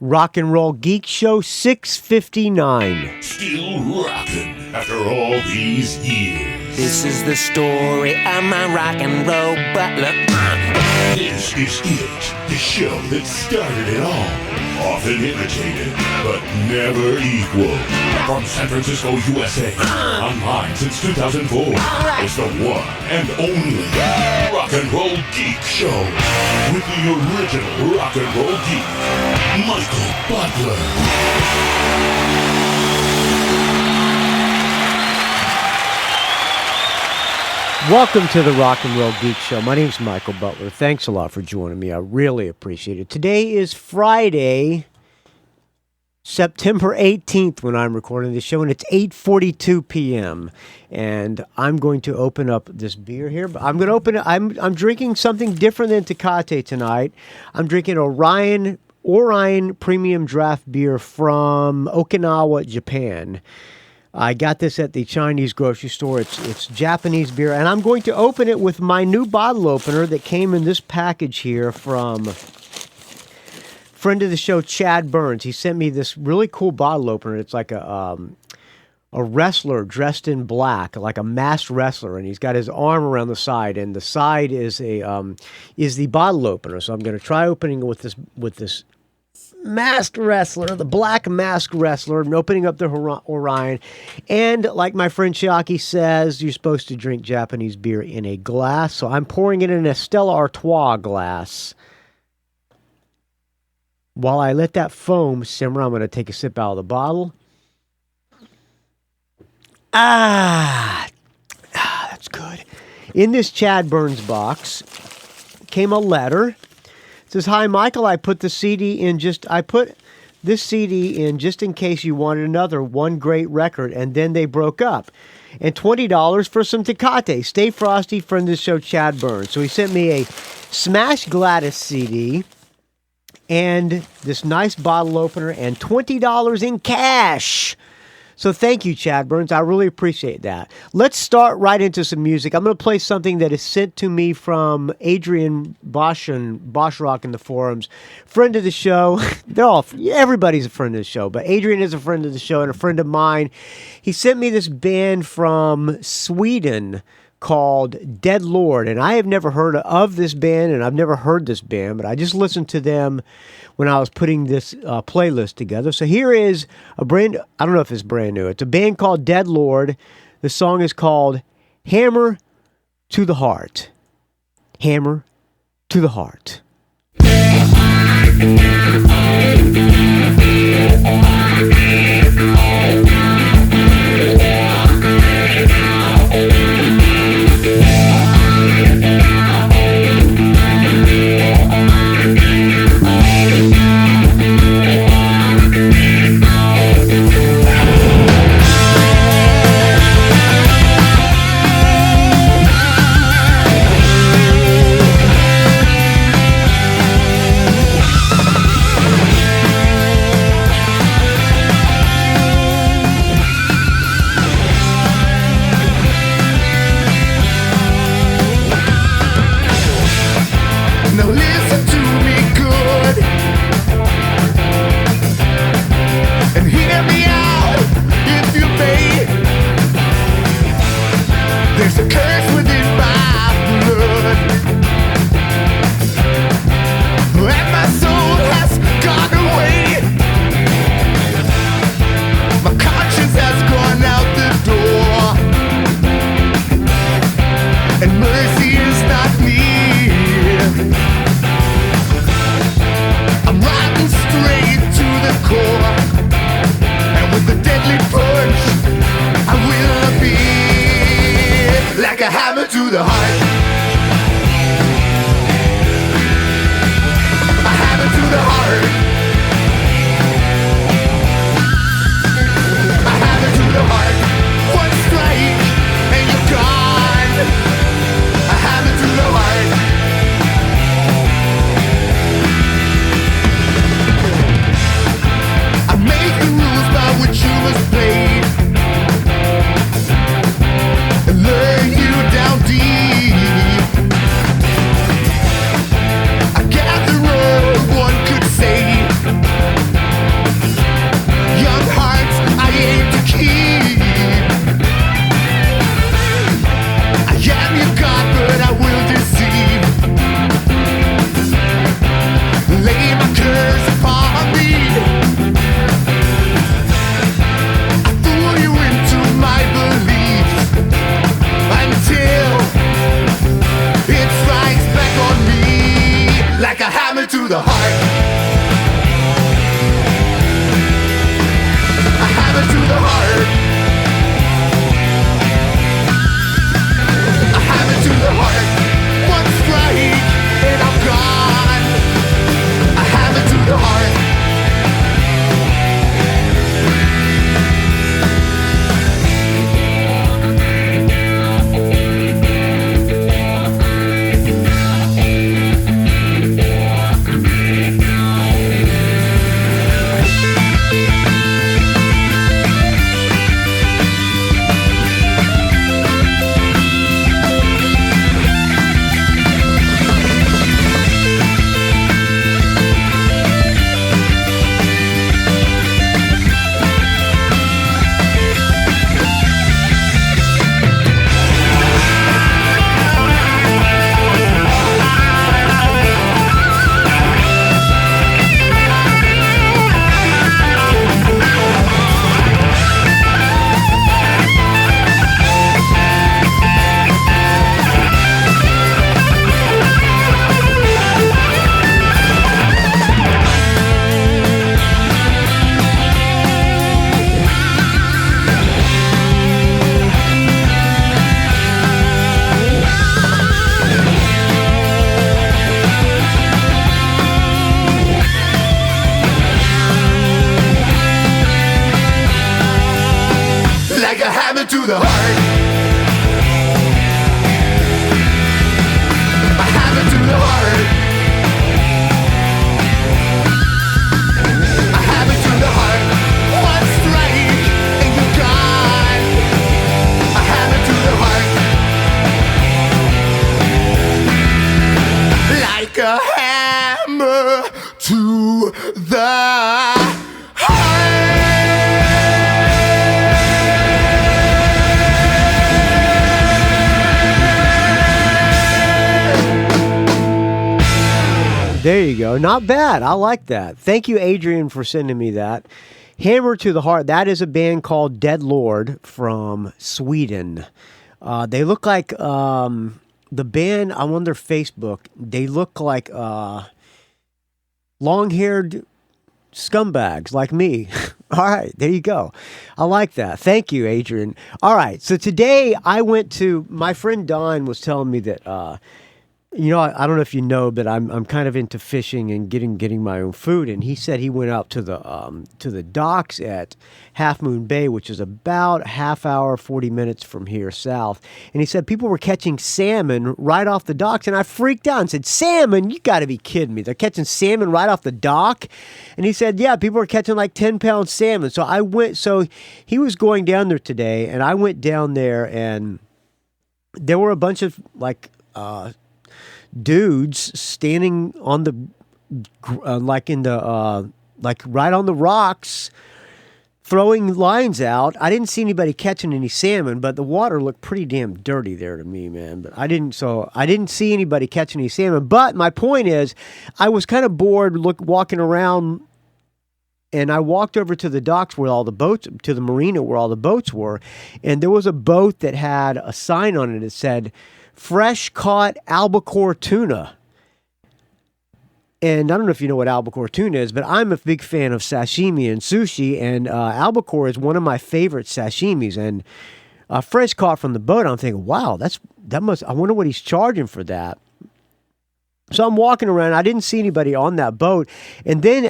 Rock and Roll Geek Show 659. Still rocking after all these years. This is the story of my rock and roll butler. This is it, the show that started it all. Often imitated, but never equal. From San Francisco, USA, online since 2004. It's the one and only Rock and Roll Geek Show. With the original Rock and Roll Geek, Michael Butler. Welcome to the Rock and Roll Geek Show. My name's Michael Butler. Thanks a lot for joining me. I really appreciate it. Today is Friday, September 18th when I'm recording this show, and it's 8:42 p.m. And I'm going to open up this beer here. But I'm going to open it. I'm drinking something different than Tecate tonight. I'm drinking Orion Premium Draft Beer from Okinawa, Japan. I got this at the Chinese grocery store. It's Japanese beer, and I'm going to open it with my new bottle opener that came in this package here from friend of the show, Chad Burns. He sent me this really cool bottle opener. It's like a wrestler dressed in black, like a masked wrestler, and he's got his arm around the side, and the side is the bottle opener. So I'm going to try opening it with this masked wrestler, the black masked wrestler, and opening up the Orion. And like my friend Chiaki says, you're supposed to drink Japanese beer in a glass. So I'm pouring it in a Stella Artois glass. While I let that foam simmer, I'm going to take a sip out of the bottle. That's good. In this Chad Burns box came a letter. It says, "Hi, Michael. I put this CD in just in case you wanted another one great record, and then they broke up. And $20 for some Tecate. Stay frosty, friend of the show, Chad Burns." So he sent me a Smash Gladys CD and this nice bottle opener and $20 in cash. So thank you, Chad Burns. I really appreciate that. Let's start right into some music. I'm going to play something that is sent to me from Adrian Boschrock in the forums. Friend of the show. Everybody's a friend of the show, but Adrian is a friend of the show and a friend of mine. He sent me this band from Sweden called Dead Lord, and I have never heard of this band, and I've never heard this band, but I just listened to them when I was putting this playlist together. So here is I don't know if it's brand new. It's a band called Dead Lord. The song is called Hammer to the Heart. Hammer to the Heart. Lay you down deep. the heart. I have it to the heart. I have it to the heart. One strike and I'm gone. I have it to the heart. Like a hammer to the heart. A hammer to the heart. A hammer to the heart. One strike and you're gone. A hammer to the heart. Like a hammer to the heart. There you go. Not bad. I like that. Thank you, Adrian, for sending me that. Hammer to the Heart. That is a band called Dead Lord from Sweden. They look like the band. I'm on their Facebook. They look like long-haired scumbags like me. All right, there you go. I like that. Thank you, Adrian. All right, so today I went to, my friend Don was telling me that, I don't know if you know, but I'm kind of into fishing and getting my own food. And he said he went out to the docks at Half Moon Bay, which is about half hour, 40 minutes from here south. And he said people were catching salmon right off the docks. And I freaked out and said, salmon? You got to be kidding me. They're catching salmon right off the dock? And he said, yeah, people were catching like 10-pound salmon. So he was going down there today, and I went down there, and there were a bunch of dudes standing on the right on the rocks throwing lines out. I didn't see anybody catching any salmon, but the water looked pretty damn dirty there to me, man. But I didn't see anybody catching any salmon. But my point is, I was kind of bored walking around, and I walked over to the docks where all the boats, to the marina where all the boats were, and there was a boat that had a sign on it that said, fresh caught albacore tuna. And I don't know if you know what albacore tuna is, but I'm a big fan of sashimi and sushi, and albacore is one of my favorite sashimis. And fresh caught from the boat, I'm thinking, wow, I wonder what he's charging for that. So I'm walking around. I didn't see anybody on that boat. And then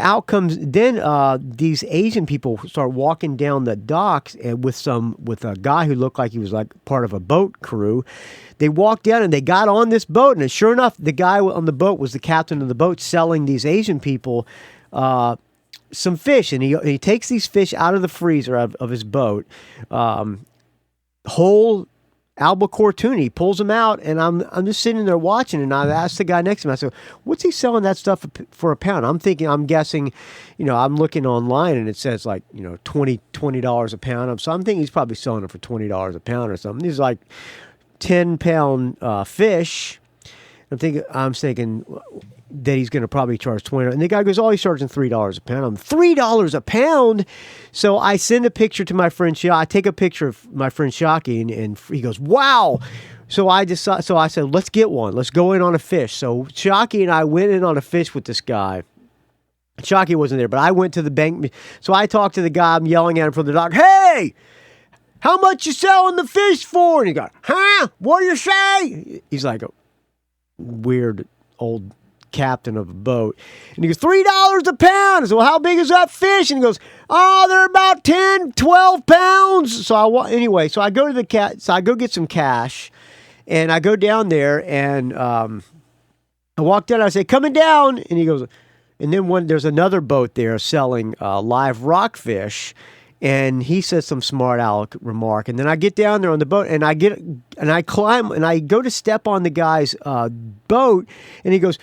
these Asian people start walking down the docks and with a guy who looked like he was like part of a boat crew. They walked down and they got on this boat. And sure enough, the guy on the boat was the captain of the boat selling these Asian people some fish. And he takes these fish out of the freezer of his boat, whole albacore tuna. He pulls them out, and I'm just sitting there watching, and I asked the guy next to me, I said, what's he selling that stuff for a pound? I'm guessing, I'm looking online, and it says like, $20 a pound. So I'm thinking he's probably selling it for $20 a pound or something. These like 10-pound fish. I'm thinking that he's going to probably charge $20. And the guy goes, oh, he's charging $3 a pound. I'm $3 a pound? So I send a picture to my friend Shaki. I take a picture of my friend Shaki, and he goes, wow, So I said, let's get one. Let's go in on a fish. So Shockey and I went in on a fish with this guy. Shockey wasn't there, but I went to the bank. So I talked to the guy. I'm yelling at him from the dock. Hey, how much you selling the fish for? And he goes, huh? What do you say? He's like a weird old captain of a boat. And he goes, $3 a pound. I said, well, how big is that fish? And he goes, oh, they're about 10, 12 pounds. So I go to the so I go get some cash. And I go down there, and I walk down. I say, coming down. And he goes, and then there's another boat there selling live rockfish. And he says some smart aleck remark. And then I get down there on the boat, and I climb, and I go to step on the guy's boat. And he goes,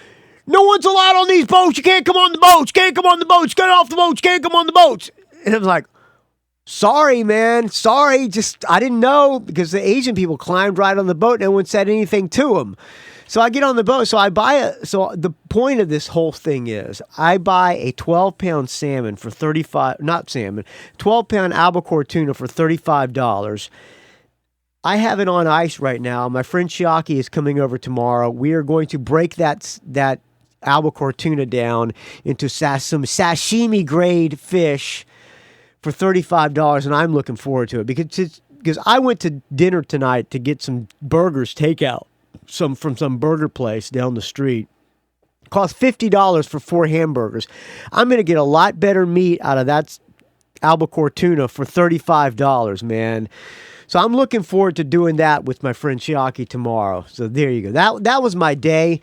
no one's allowed on these boats. You can't come on the boats. You can't come on the boats. Get off the boats. You can't come on the boats. And I was like, sorry, man. Sorry. I didn't know, because the Asian people climbed right on the boat. No one said anything to them. So I get on the boat. So so the point of this whole thing is I buy a 12-pound salmon for 12-pound albacore tuna for $35. I have it on ice right now. My friend Shockey is coming over tomorrow. We are going to break that albacore tuna down into some sashimi grade fish for $35, and I'm looking forward to it because I went to dinner tonight to get some burgers takeout from some burger place down the street. It cost $50 for 4 hamburgers. I'm going to get a lot better meat out of that albacore tuna for $35, man. So I'm looking forward to doing that with my friend Shockey tomorrow. So there you go. That was my day.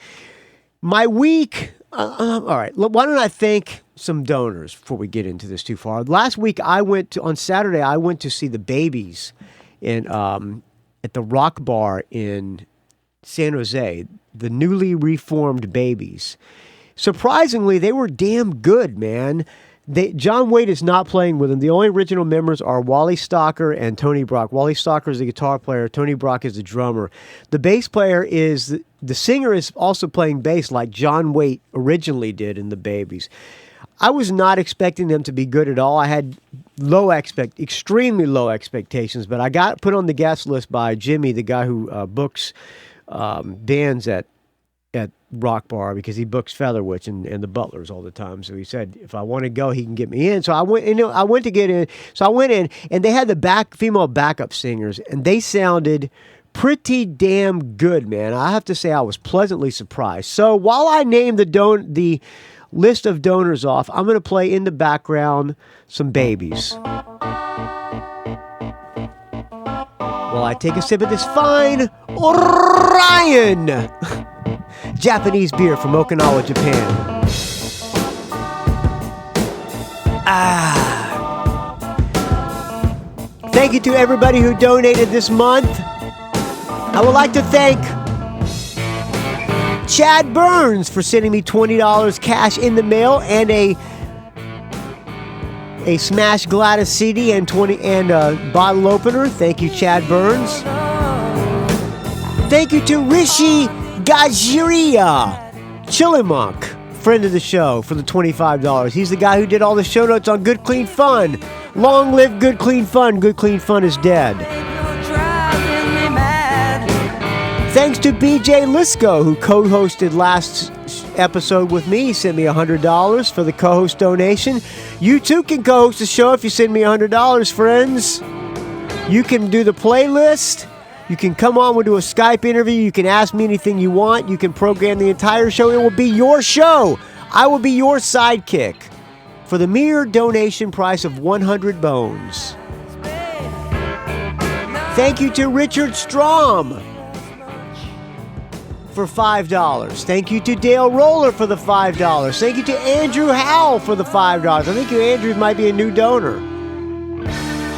My week, all right, why don't I thank some donors before we get into this too far. Last week, on Saturday, I went to see the Babies at the Rock Bar in San Jose, the newly reformed Babies. Surprisingly, they were damn good, man. John Waite is not playing with them. The only original members are Wally Stocker and Tony Brock. Wally Stocker is the guitar player. Tony Brock is the drummer. The bass player the singer is also playing bass like John Waite originally did in the Babies. I was not expecting them to be good at all. I had extremely low expectations, but I got put on the guest list by Jimmy, the guy who books bands at Rock Bar, because he books Featherwitch and the Butlers all the time. So he said, if I want to go, he can get me in. So I went to get in. So I went in, and they had the female backup singers, and they sounded pretty damn good, man. I have to say I was pleasantly surprised. So while I name the list of donors off, I'm going to play in the background some Babies. While I take a sip of this fine Orion Japanese beer from Okinawa, Japan. Thank you to everybody who donated this month. I would like to thank Chad Burns for sending me $20 cash in the mail and a Smash Gladys CD and a bottle opener. Thank you, Chad Burns. Thank you to Rishi Gajria, Chillimonk, friend of the show, for the $25. He's the guy who did all the show notes on Good Clean Fun. Long live Good Clean Fun. Good Clean Fun is dead. Thanks to B.J. Lisko, who co-hosted last episode with me. He sent me $100 for the co-host donation. You too can co-host the show if you send me $100, friends. You can do the playlist. You can come on, we'll do a Skype interview. You can ask me anything you want. You can program the entire show. It will be your show. I will be your sidekick for the mere donation price of 100 bones. Thank you to Richard Strom for $5. Thank you to Dale Roller for the $5. Thank you to Andrew Howe for the $5. I think Andrew might be a new donor.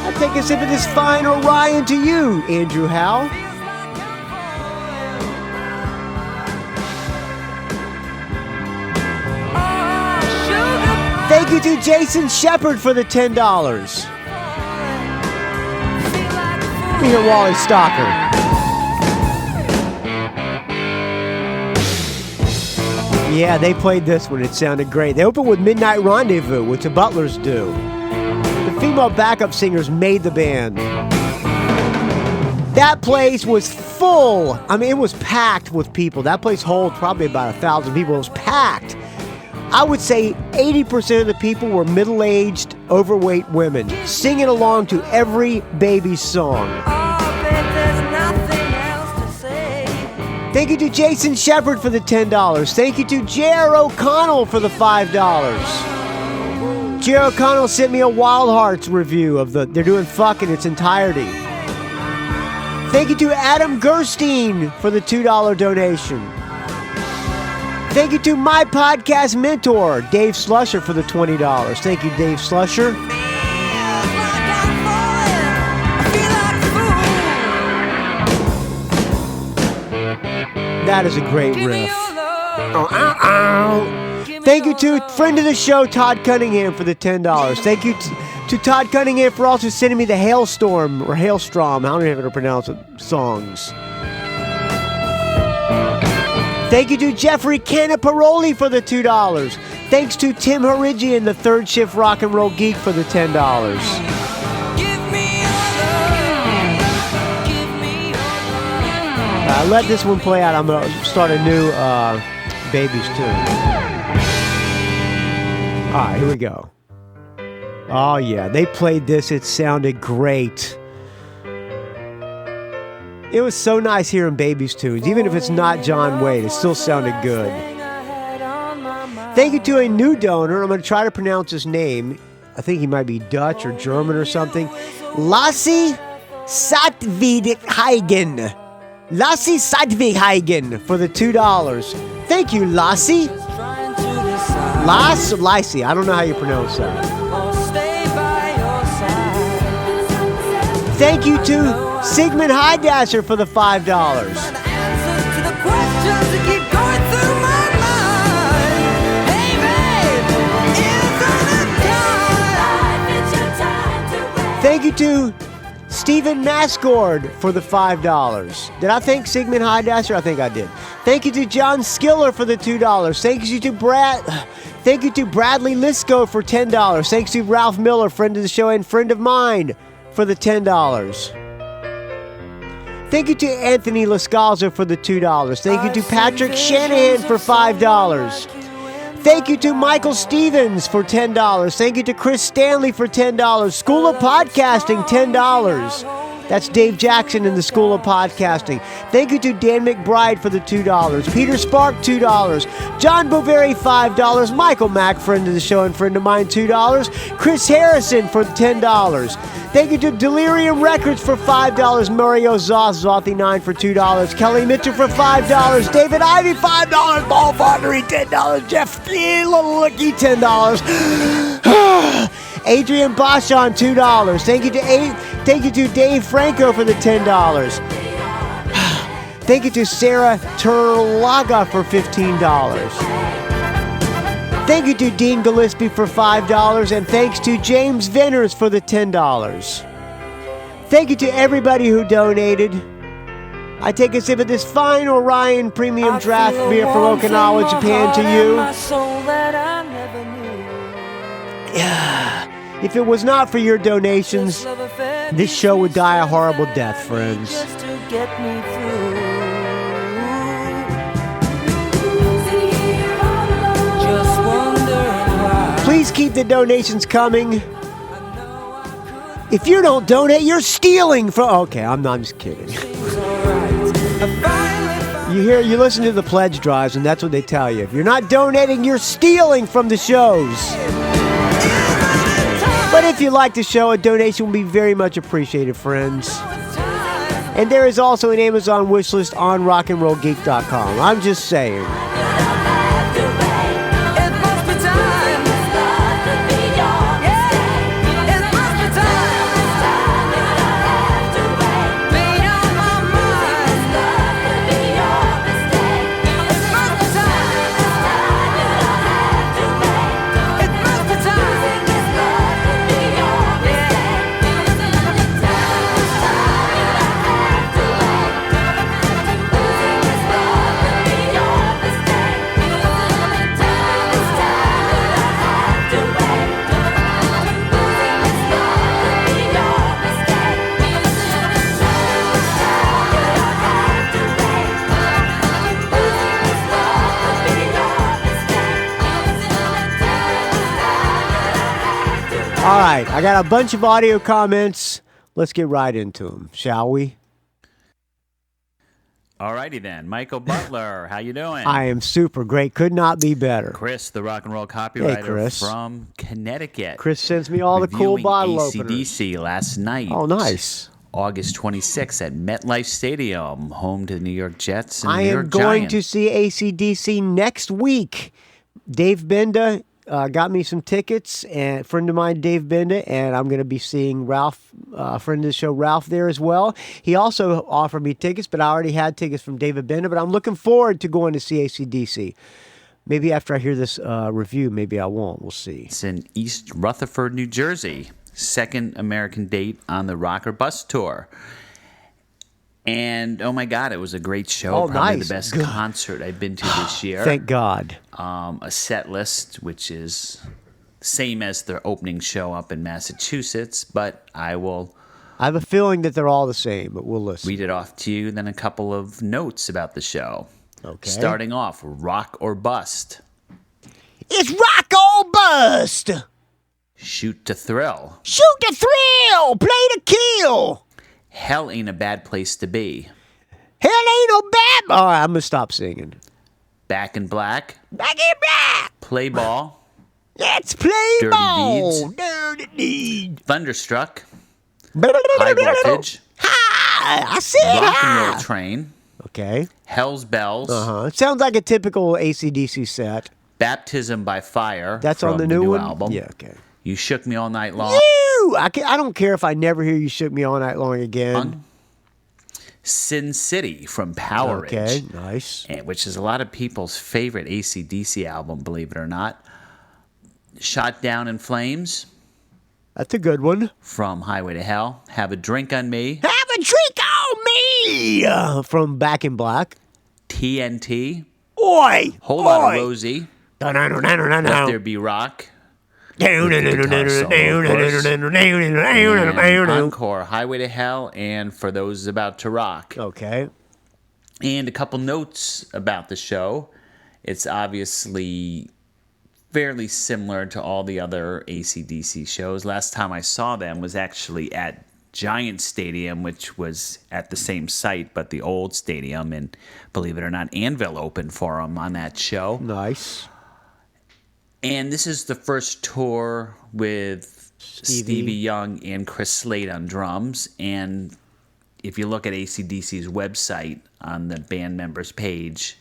I'll take a sip of this fine Orion to you, Andrew Howe. Thank you to Jason Shepard for the $10. We hear Wally Stocker. Yeah, they played this one. It sounded great. They opened with Midnight Rendezvous, which the Butlers do. The female backup singers made the band. That place was full. I mean, it was packed with people. That place holds probably about 1,000 people. It was packed. I would say 80% of the people were middle-aged, overweight women singing along to every baby's song. Thank you to Jason Shepard for the $10. Thank you to J.R. O'Connell for the $5. J.R. O'Connell sent me a Wildhearts review of they're doing FHUQ in its entirety. Thank you to Adam Gerstein for the $2 donation. Thank you to my podcast mentor, Dave Slusher, for the $20. Thank you, Dave Slusher. That is a great riff. Thank you to friend of the show, Todd Cunningham, for the $10. Thank you to Todd Cunningham for also sending me the Hailstorm, or Hailstrom, I don't even know how to pronounce it, songs. Thank you to Jeffrey Canaparoli for the $2. Thanks to Tim Harigian, the Third Shift Rock and Roll Geek, for the $10. Let this one play out. I'm going to start a new Babies tune. All right, here we go. Oh, yeah. They played this. It sounded great. It was so nice hearing Babies tunes. Even if it's not John Wade, it still sounded good. Thank you to a new donor. I'm going to try to pronounce his name. I think he might be Dutch or German or something. Lassie Satvighagen. Lassie Satvighagen for the $2. Thank you, Lassie. Lassie. I don't know how you pronounce that. Thank you to Sigmund Highdasher for the $5. Thank you to Stephen Mascord for the $5. Did I thank Sigmund Highdasher? I think I did. Thank you to John Skiller for the $2. Thank you to Bradley Lisko for $10. Thanks to Ralph Miller, friend of the show and friend of mine, for the $10. Thank you to Anthony Lascalzo for the $2. Thank you to Patrick Shanahan for $5. Thank you to Michael Stevens for $10. Thank you to Chris Stanley for $10. School of Podcasting, $10. That's Dave Jackson in the School of Podcasting. Thank you to Dan McBride for the $2. Peter Spark, $2. John Boveri, $5. Michael Mack, friend of the show and friend of mine, $2. Chris Harrison for $10. Thank you to Delirium Records for $5. Mario Zothi9 for $2. Kelly Mitchell for $5. David Ivy, $5. Paul Fondery, $10. Jeff Licky, $10. Adrian Bashon, $2. Thank you to Dave Franco for the $10. Thank you to Sarah Terlaga for $15. Thank you to Dean Gillespie for $5, and thanks to James Venners for the $10. Thank you to everybody who donated. I take a sip of this fine Orion Premium Draft Beer from Okinawa, Japan to you. If it was not for your donations, this show would die a horrible death, friends. Please keep the donations coming. If you don't donate, you're stealing from... Okay, I'm just kidding. You listen to the pledge drives, and that's what they tell you. If you're not donating, you're stealing from the shows. But if you like the show, a donation will be very much appreciated, friends. And there is also an Amazon wishlist on rockandrollgeek.com. I'm just saying. All right, I got a bunch of audio comments. Let's get right into them, shall we? Alrighty then. Michael Butler, how you doing? I am super great. Could not be better. Chris, the rock and roll copywriter Chris. from Connecticut. Chris sends me all the cool Reviewing bottle AC/DC openers. last night. Oh, nice. August 26th at MetLife Stadium, home to the New York Jets and I New am York going Giants. to see AC/DC next week. Dave Benda got me some tickets, and a friend of mine, Dave Benda, and I'm going to be seeing Ralph, friend of the show, Ralph, there as well. He also offered me tickets, but I already had tickets from David Benda, but I'm looking forward to going to see AC/DC. Maybe after I hear this review, maybe I won't. We'll see. It's in East Rutherford, New Jersey. Second American date on the Rocker Bus Tour. And, oh my God, it was a great show. Oh, Probably nice. the best Good. concert I've been to this year. Thank God. A set list, which is same as their opening show up in Massachusetts, but I will I have a feeling that they're all the same, but we'll listen. read it off to you, then a couple of notes about the show. Okay. Starting off, Rock or Bust, It's rock or bust. Shoot to Thrill, Shoot the thrill. Play the kill. Hell Ain't a Bad Place to Be, Hell ain't no bad. All right, I'm going to stop singing. Back in Black, Back in black. Play Ball, Let's play Dirty ball. Deeds. Dirty deed. Thunderstruck, High Voltage, Hi. I said Rock and Roll hi. Train, Okay. Hell's Bells, It sounds like a typical AC/DC set. Baptism by Fire. That's on from the new one? album. Yeah, okay. You Shook Me All Night Long. Ew! I don't care if I never hear You Shook Me All Night Long again. Sin City from Power Okay, Age, nice. which is a lot of people's favorite AC/DC album, believe it or not. Shot Down in Flames That's a good one. from Highway to Hell. Have a Drink on Me. Have a drink on me! From Back in Black. TNT. Oi! Whole Lot of Rosie. No. Let There Be Rock. Down, And Encore, Highway to Hell, and For Those About to Rock. Okay. And a couple notes about the show. It's obviously fairly similar to all the other AC/DC shows. Last time I saw them was actually at Giant Stadium, which was at the same site, but the old stadium. And believe it or not, Anvil opened for them on that show. Nice. And this is the first tour with Stevie Young and Chris Slade on drums. And if you look at AC/DC's website on the band members page,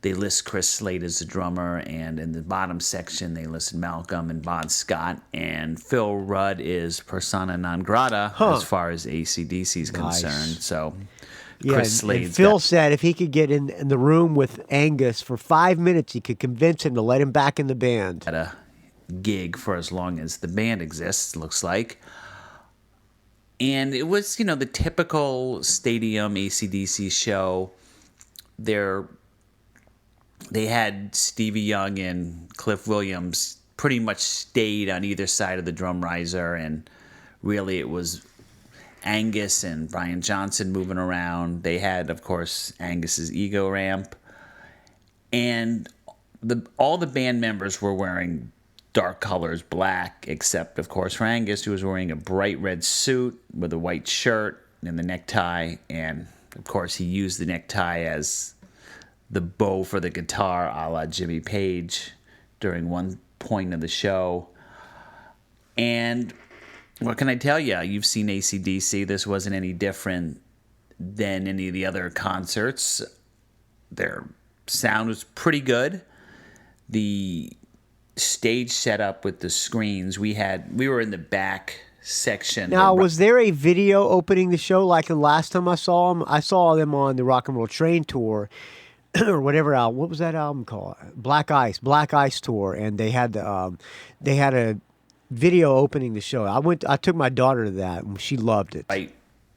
they list Chris Slade as the drummer, and in the bottom section they listed Malcolm and Bon Scott, and Phil Rudd is persona non grata as far as AC/DC is concerned. So Yeah, Chris and Slade's Phil said if he could get in the room with Angus for 5 minutes, he could convince him to let him back in the band. at a gig for as long as the band exists, looks like. And it was, the typical stadium AC/DC show. They had Stevie Young and Cliff Williams pretty much stayed on either side of the drum riser, and really it was Angus and Brian Johnson moving around. They had, of course, Angus's ego ramp, and all the band members were wearing dark colors, black, except, of course, for Angus, who was wearing a bright red suit with a white shirt and the necktie, and, of course, he used the necktie as the bow for the guitar, a la Jimmy Page, during one point of the show. And what can I tell you? You've seen AC/DC. This wasn't any different than any of the other concerts. Their sound was pretty good. The stage setup with the screens, we were in the back section. Now, was there a video opening the show like the last time I saw them? I saw them on the Rock and Roll Train tour, or whatever album. What was that album called? Black Ice tour, and they had a video opening the show. I took my daughter to that, and she loved it.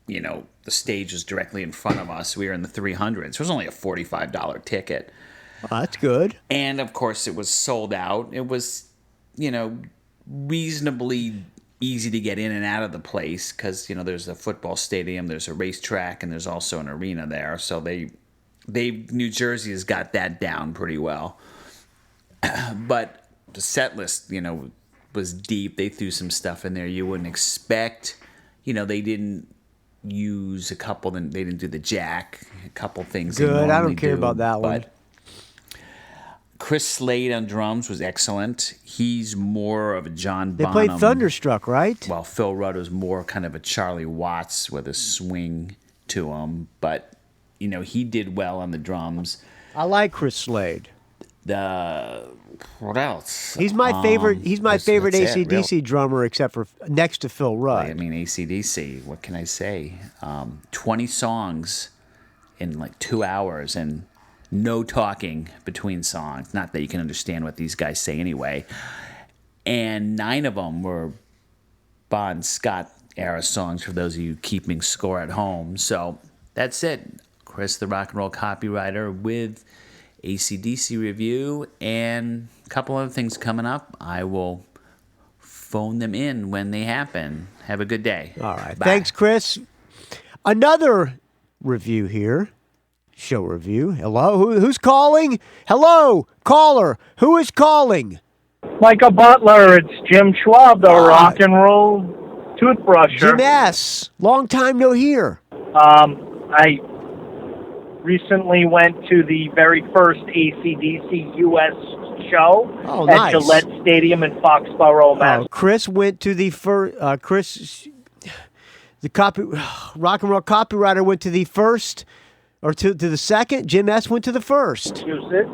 The stage was directly in front of us. We were in the 300s. It was only a $45 ticket. That's good. And, of course, it was sold out. It was, reasonably easy to get in and out of the place because, there's a football stadium, there's a racetrack, and there's also an arena there. So New Jersey has got that down pretty well. But the set list, was deep. They threw some stuff in there you wouldn't expect. They didn't use a couple. They didn't do the jack. A couple things. Good. I don't care about that one. Chris Slade on drums was excellent. He's more of a John They Bonham. played Thunderstruck, right? While Phil Rudd was more kind of a Charlie Watts with a swing to him. But, he did well on the drums. I like Chris Slade. What else? He's my favorite. He's my favorite that's it, AC/DC drummer, except for next to Phil Rudd. I mean, AC/DC. What can I say? 20 songs in like 2 hours, and no talking between songs. Not that you can understand what these guys say anyway. And 9 of them were Bon Scott era songs for those of you keeping score at home. So that's it. Chris, the rock and roll copywriter, with AC/DC review and a couple other things coming up. I will phone them in when they happen. Have a good day. All right. Bye. Thanks, Chris. Another review here. Show review. Hello? Who's calling? Hello? Caller. Who is calling? Michael Butler, it's Jim Schwab, the rock and roll toothbrusher. Jim S. Long time no hear. I recently went to the very first AC/DC U.S. show at nice. Gillette Stadium in Foxborough, Mass. Chris went to the first. Rock and roll copywriter went to the first, or to the second. Jim S. went to the first. Massachusetts.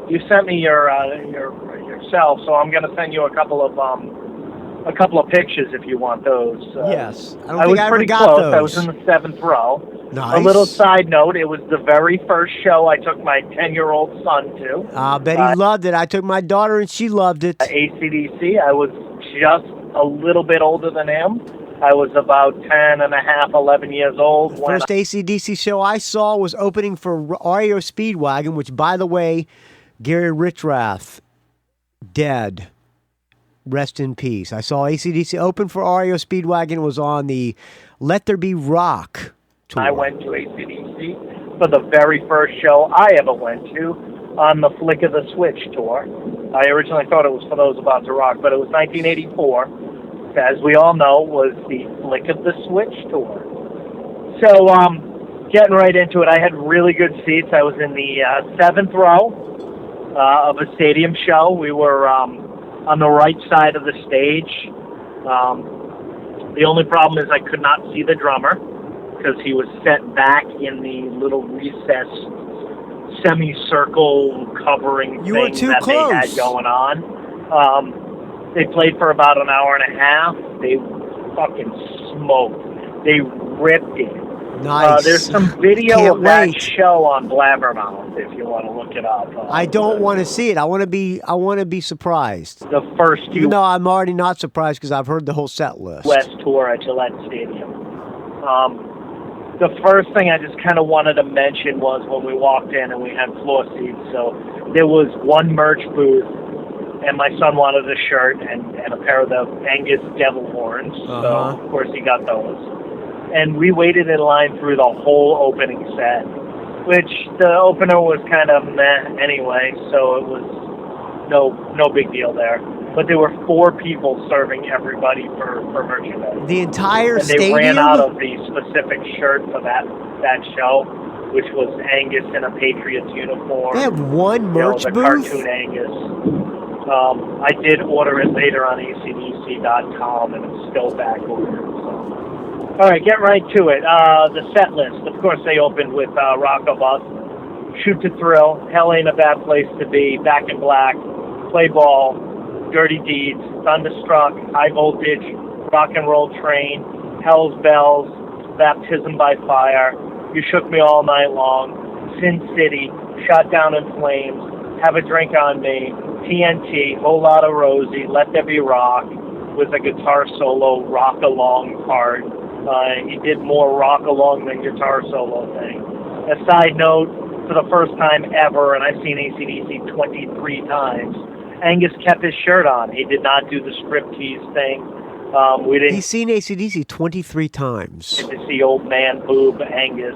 You sent me yourself, so I'm going to send you a couple of pictures if you want those. Yes, I was pretty close. I was in the 7th row. Nice. A little side note, it was the very first show I took my 10-year-old son to. I bet he loved it. I took my daughter and she loved it. AC/DC. I was just a little bit older than him. I was about 10 and a half, 11 years old. The first AC/DC show I saw was opening for REO Speedwagon, which, by the way, Gary Richrath, dead. Rest in peace. I saw AC/DC open for REO Speedwagon. It was on the Let There Be Rock tour. I went to AC/DC for the very first show I ever went to on the Flick of the Switch tour. I originally thought it was for those about to rock, but it was 1984. As we all know, was the Flick of the Switch tour. So, getting right into it, I had really good seats. I was in the 7th row of a stadium show. We were on the right side of the stage. The only problem is I could not see the drummer because he was set back in the little recessed semicircle covering thing that they had going on. They played for about an hour and a half. They fucking smoked. They ripped it. Nice. There's some video of that show on Blabbermouth if you want to look it up. I don't want to see it. I want to be surprised. The first few. Even though I'm already not surprised because I've heard the whole set list. West tour at Gillette Stadium. The first thing I just kind of wanted to mention was when we walked in and we had floor seats. So there was one merch booth. And my son wanted a shirt and a pair of the Angus devil horns. So, of course, he got those. And we waited in line through the whole opening set, which the opener was kind of meh anyway, so it was no big deal there. But there were 4 people serving everybody for merchandise. The entire stadium? And they ran out of the specific shirt for that show, which was Angus in a Patriots uniform. They have one merch the booth? cartoon Angus. I did order it later on acdc.com, and it's still back ordered. So. All right, get right to it. The set list. Of course, they opened with Rock of Us, Shoot to Thrill, Hell Ain't a Bad Place to Be, Back in Black, Play Ball, Dirty Deeds, Thunderstruck, High Voltage, Rock and Roll Train, Hell's Bells, Baptism by Fire, You Shook Me All Night Long, Sin City, Shot Down in Flames, Have a Drink on Me, TNT, Whole Lotta Rosie, Let There Be Rock, with a guitar solo rock along part. He did more rock along than guitar solo thing. A side note, for the first time ever, and I've seen AC/DC 23 times, Angus kept his shirt on. He did not do the striptease thing. He's seen AC/DC 23 times. To see old man boob Angus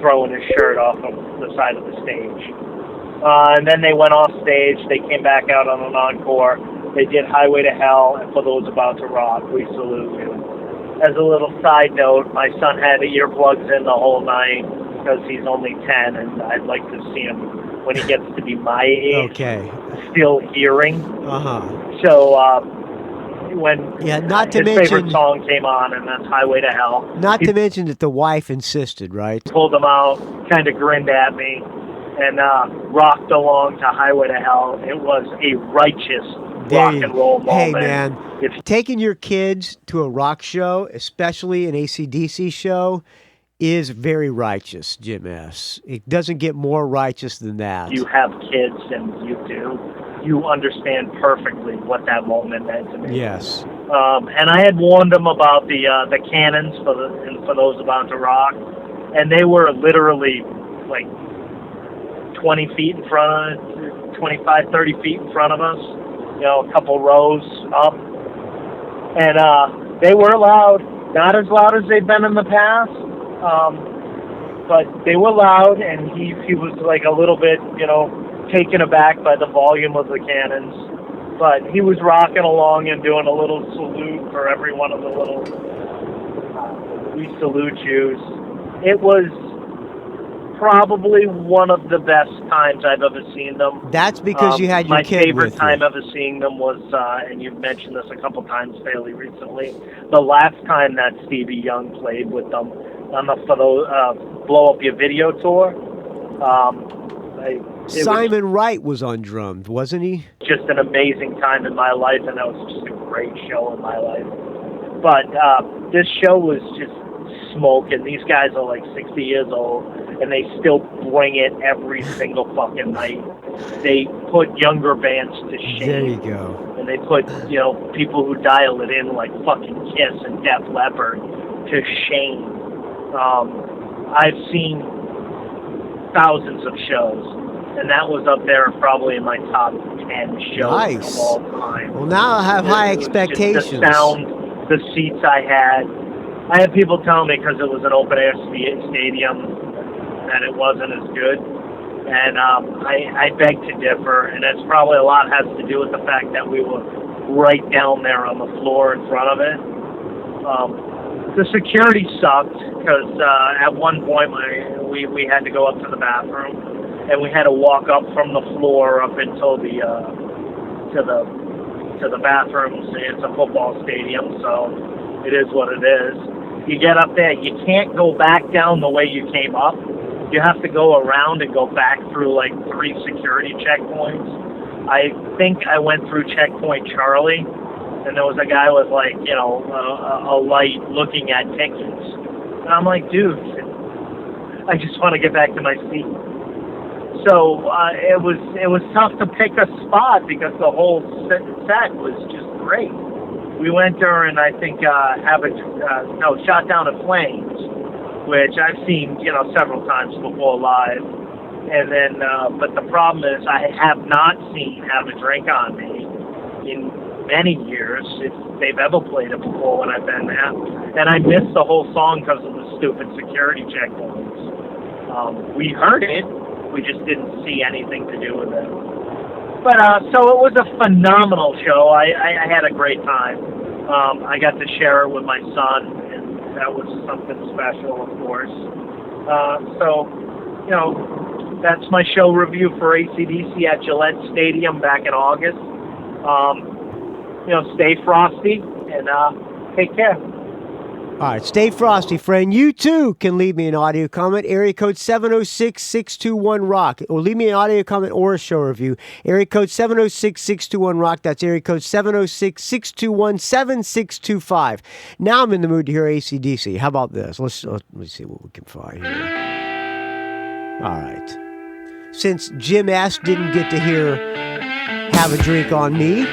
throwing his shirt off of the side of the stage. And then they went off stage. They came back out on an encore. They did Highway to Hell, and For Those About to Rock, we salute you. As a little side note, my son had earplugs in the whole night because he's only 10, and I'd like to see him when he gets to be my age. Okay. Still hearing. So when not to his mention, favorite song came on, and that's Highway to Hell. Not to mention that the wife insisted, right? Pulled him out, kind of grinned at me, and rocked along to Highway to Hell. It was a righteous rock and roll moment. Hey, man, taking your kids to a rock show, especially an AC/DC show, is very righteous, Jim S. It doesn't get more righteous than that. You have kids, and you do. You understand perfectly what that moment meant to me. Yes. And I had warned them about the cannons for Those About to Rock, and they were literally like 20 feet in front of 25, 30 feet in front of us, a couple rows up. And they were loud, not as loud as they've been in the past, but they were loud, and he was like a little bit, taken aback by the volume of the cannons. But he was rocking along and doing a little salute for every one of the little we salute yous. It was probably one of the best times I've ever seen them. That's because you had your kid with you. My favorite time ever seeing them was, and you've mentioned this a couple times fairly recently, the last time that Stevie Young played with them on the Blow Up Your Video tour. Simon Wright was on drums, wasn't he? Just an amazing time in my life, and that was just a great show in my life. But this show was just smoking. These guys are like 60 years old, and they still bring it every single fucking night. They put younger bands to shame. There you go. And they put, people who dial it in like fucking Kiss and Def Leppard to shame. I've seen thousands of shows, and that was up there probably in my top 10 shows of all time. Well, now I have high expectations. Just the sound, the seats I had people tell me because it was an open-air stadium that it wasn't as good, and I beg to differ, and it's probably a lot has to do with the fact that we were right down there on the floor in front of it. The security sucked because at one point we had to go up to the bathroom, and we had to walk up from the floor up until the bathrooms. It's a football stadium, so it is what it is. You get up there, you can't go back down the way you came up. You have to go around and go back through like 3 security checkpoints. I think I went through checkpoint Charlie, and there was a guy with like, a light looking at tickets. And I'm like, dude, I just want to get back to my seat. So it was tough to pick a spot because the whole set was just great. We went during, I think, Shot Down in Flames, which I've seen, several times before live. And then, but the problem is I have not seen Have a Drink on Me in many years, if they've ever played it before when I've been there. And I missed the whole song because of the stupid security checkpoints. We heard it, we just didn't see anything to do with it. But so it was a phenomenal show. I had a great time. I got to share it with my son, and that was something special, of course. So, that's my show review for AC/DC at Gillette Stadium back in August. Stay frosty and take care. All right, stay frosty, friend. You, too, can leave me an audio comment. Area code 706-621-ROCK. Or leave me an audio comment or a show review. Area code 706-621-ROCK. That's area code 706-621-7625. Now I'm in the mood to hear AC/DC. How about this? Let's see what we can find here. All right. Since Jim S. didn't get to hear Have a Drink on Me,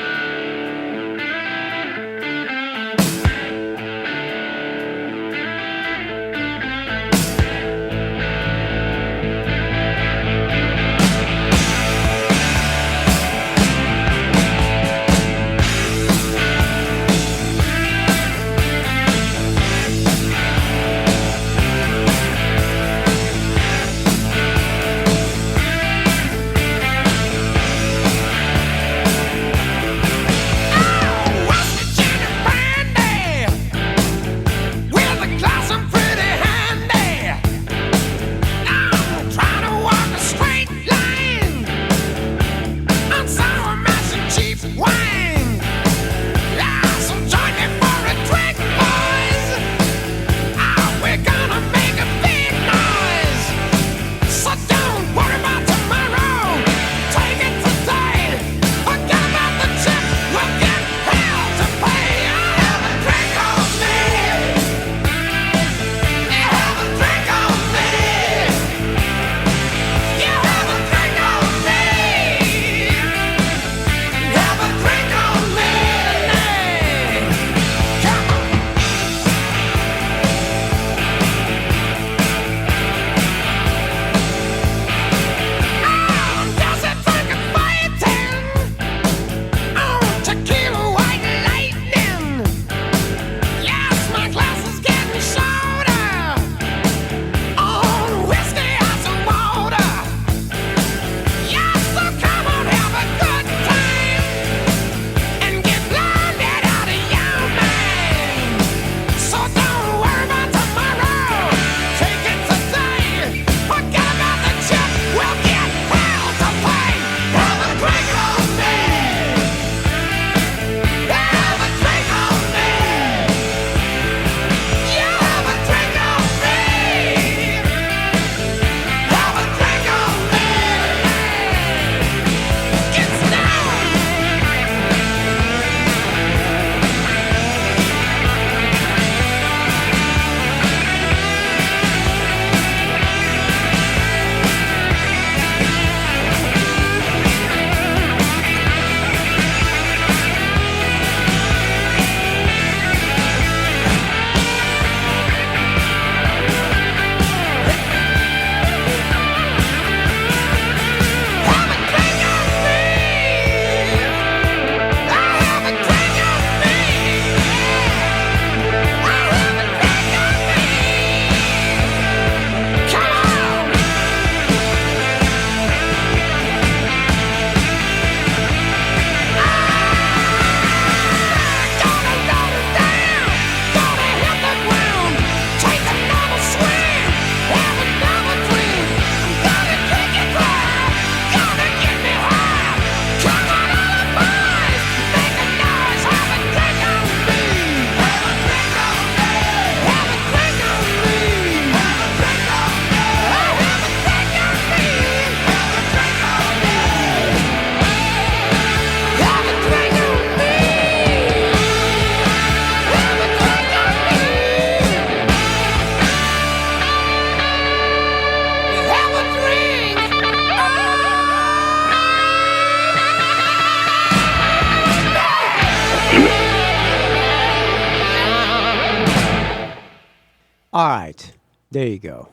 All right. There you go.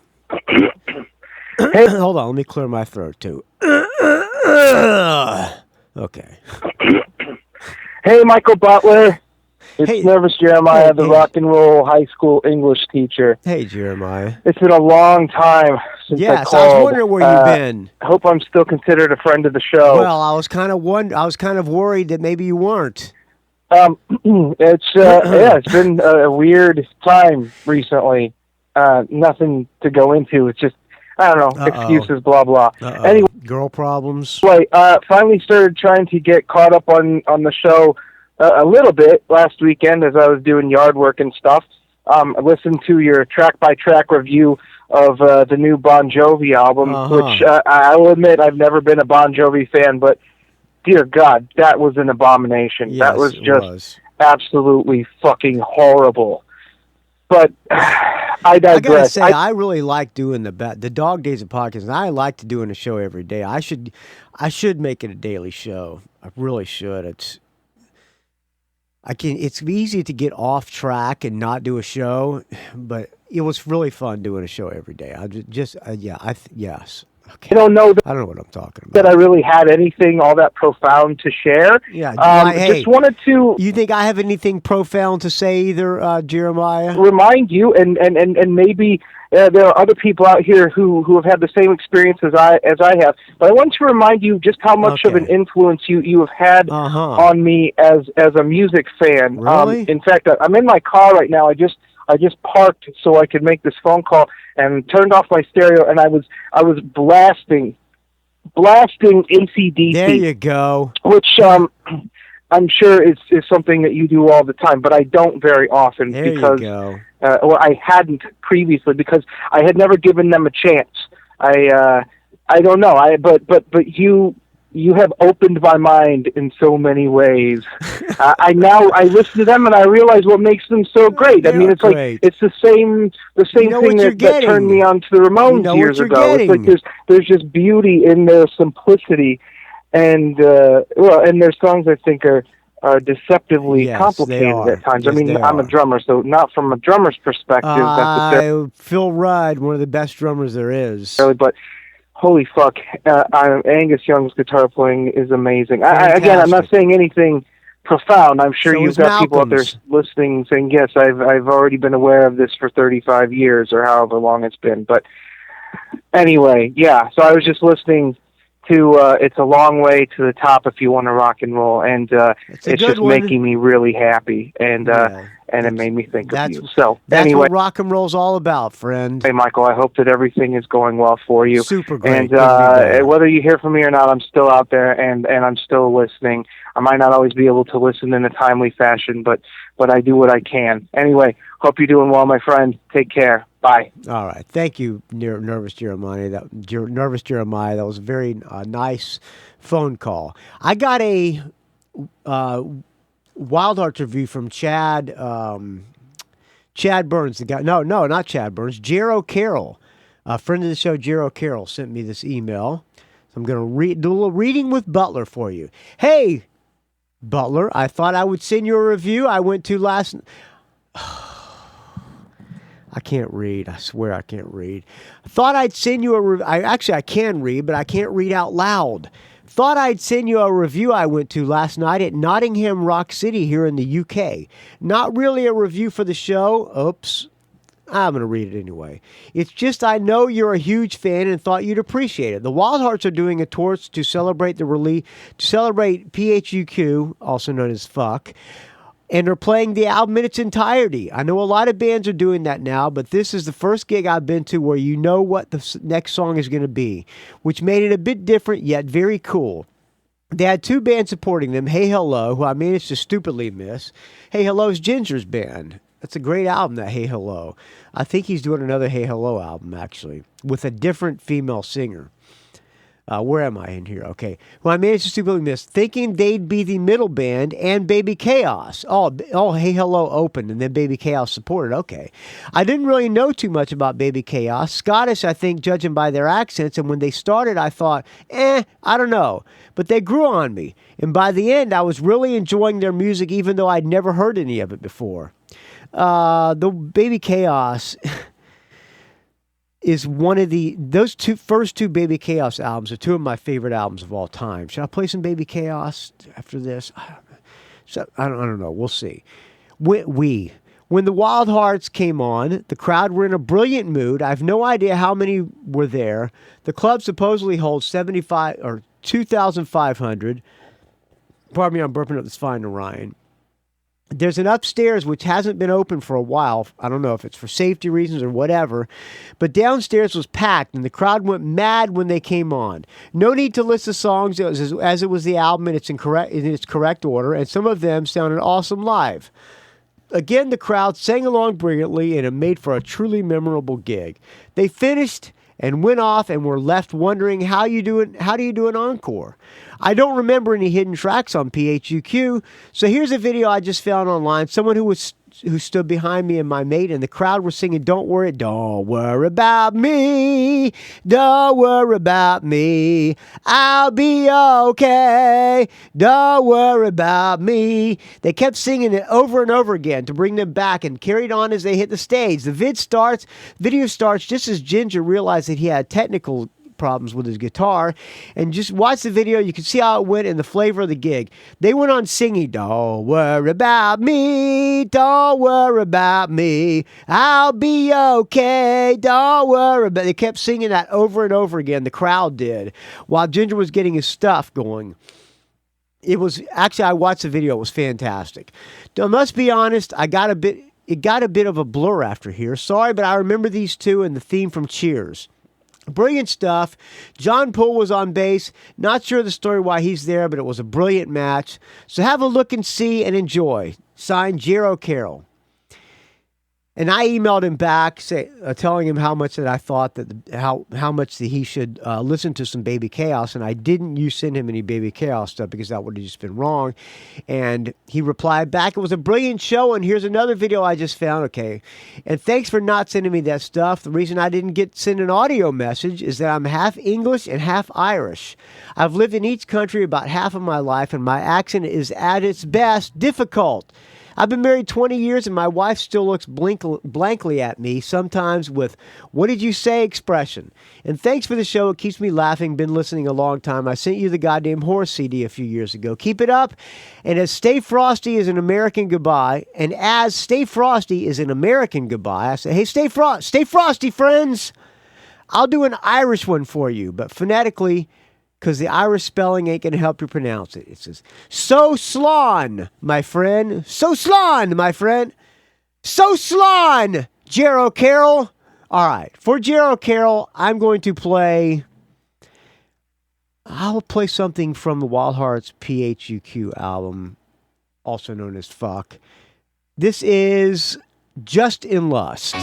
Hold on. Let me clear my throat, too. Okay. Hey, Michael Butler. It's Hey. Nervous Jeremia, Hey, the hey. rock and roll high school English teacher. Hey, Jeremiah. It's been a long time since I Yes, called. I was wondering where you've been. I hope I'm still considered a friend of the show. Well, I was kind of worried that maybe you weren't. It's been a weird time recently. Nothing to go into. It's just, I don't know, excuses, blah, blah. Anyway, Girl problems. Finally started trying to get caught up on the show a little bit last weekend as I was doing yard work and stuff. I listened to your track-by-track review of the new Bon Jovi album, which I will admit I've never been a Bon Jovi fan, but dear God, that was an abomination. Yes, that was just absolutely fucking horrible. But I digress. I gotta say, I really like doing the Dog Days of Podcast, and I like to doing a show every day. I should make it a daily show. I really should. It's easy to get off track and not do a show, but it was really fun doing a show every day. Yes. Okay. I don't know I don't know what I'm talking about. that I really had anything all that profound to share. Yeah. Just wanted to. You think I have anything profound to say either, Jeremiah? Remind you, and maybe there are other people out here who have had the same experience as I have. But I want to remind you just how much of an influence you have had on me as a music fan. Really? In fact, I'm in my car right now. I just parked so I could make this phone call and turned off my stereo, and I was blasting AC/DC. There you go. Which I'm sure is something that you do all the time, but I don't very often because or I hadn't previously because I had never given them a chance. I don't know. But you have opened my mind in so many ways. I listen to them and I realize what makes them so great. I mean, it's great. like it's the same thing that turned me on to the Ramones years ago. It's like there's just beauty in their simplicity, and their songs I think are deceptively complicated at times. Yes, I mean, I'm a drummer, so not from a drummer's perspective necessarily. Phil Rudd, one of the best drummers there is. But holy fuck, Angus Young's guitar playing is amazing. Again, I'm not saying anything profound. I'm sure you've got people out there listening saying, yes, I've already been aware of this for 35 years or however long it's been. But anyway, yeah, so I was just listening to It's a Long Way to the Top If You Want to Rock and Roll, and it's just making me really happy, and it made me think of you. So that's anyway, what rock and roll's all about, friend. Hey, Michael, I hope that everything is going well for you. Super great. And whether you hear from me or not, I'm still out there, and I'm still listening. I might not always be able to listen in a timely fashion, but I do what I can. Anyway, hope you're doing well, my friend. Take care. Bye. All right. Thank you, Nervous Jeremiah. Nervous Jeremiah. That was a very nice phone call. I got a Wildhearts review from Chad Burns. The guy. No, not Chad Burns. Jero Carroll, a friend of the show. Jero Carroll sent me this email. So I'm going to do a little reading with Butler for you. Hey, Butler, I thought I would send you a review. I went to last. I can't read. I swear I can't read. Thought I'd send you a I can read, but I can't read out loud. Thought I'd send you a review I went to last night at Nottingham Rock City here in the UK. Not really a review for the show. Oops. I'm going to read it anyway. It's just I know you're a huge fan and thought you'd appreciate it. The Wildhearts are doing a tour to celebrate PHUQ, also known as FUQ, and are playing the album in its entirety. I know a lot of bands are doing that now, but this is the first gig I've been to where you know what the next song is going to be, which made it a bit different yet very cool. They had two bands supporting them, Hey Hello, who I managed to stupidly miss. Hey Hello's Ginger's band. That's a great album, that Hey Hello. I think he's doing another Hey Hello album, actually, with a different female singer. Where am I in here? Okay. Well, I managed to stupidly miss, thinking they'd be the middle band and Baby Chaos. Oh, Hey Hello opened and then Baby Chaos supported. Okay. I didn't really know too much about Baby Chaos. Scottish, I think, judging by their accents. And when they started, I thought, I don't know. But they grew on me. And by the end, I was really enjoying their music, even though I'd never heard any of it before. The Baby Chaos... is one of those first two Baby Chaos albums are two of my favorite albums of all time. Should I play some Baby Chaos after this? I don't know. We'll see. When the Wildhearts came on, the crowd were in a brilliant mood. I have no idea how many were there. The club supposedly holds 2,500. Pardon me, I'm burping up this fine to Ryan. There's an upstairs which hasn't been open for a while. I don't know if it's for safety reasons or whatever. But downstairs was packed, and the crowd went mad when they came on. No need to list the songs as it was the album in its correct order, and some of them sounded awesome live. Again, the crowd sang along brilliantly, and it made for a truly memorable gig. They finished and went off and were left wondering how do you do an encore? I don't remember any hidden tracks on PHUQ, so here's a video I just found online. Someone who stood behind me and my mate, and the crowd were singing, don't worry about me, don't worry about me, I'll be okay, don't worry about me. They kept singing it over and over again to bring them back, and carried on as they hit the stage. The video starts just as Ginger realized that he had technical problems with his guitar, and just watch the video. You can see how it went and the flavor of the gig. They went on singing, don't worry about me, don't worry about me, I'll be okay, don't worry about. They kept singing that over and over again, the crowd did, while Ginger was getting his stuff going. It was actually, I watched the video, it was fantastic. I must be honest, it got a bit of a blur after here. Sorry, but I remember these two and the theme from Cheers. Brilliant stuff. John Poole was on bass. Not sure the story why he's there, but it was a brilliant match. So have a look and see and enjoy. Signed, Jero Carroll. And I emailed him back, telling him how much that I thought that how much that he should listen to some Baby Chaos, and I didn't send him any Baby Chaos stuff because that would have just been wrong. And he replied back, it was a brilliant show, and here's another video I just found. Okay, and thanks for not sending me that stuff. The reason I didn't send an audio message is that I'm half English and half Irish. I've lived in each country about half of my life, and my accent is at its best difficult. I've been married 20 years, and my wife still looks blankly at me, sometimes with, what did you say expression. And thanks for the show. It keeps me laughing. Been listening a long time. I sent you the goddamn horror CD a few years ago. Keep it up. And as Stay Frosty is an American goodbye, I say, hey, stay frosty, friends. I'll do an Irish one for you, but phonetically, because the Irish spelling ain't going to help you pronounce it. It says, so slán, my friend. So slán, my friend. So slán, Jero Carroll. All right. For Jero Carroll, I'll play something from the Wildhearts PHUQ album, also known as Fuck. This is Just in Lust.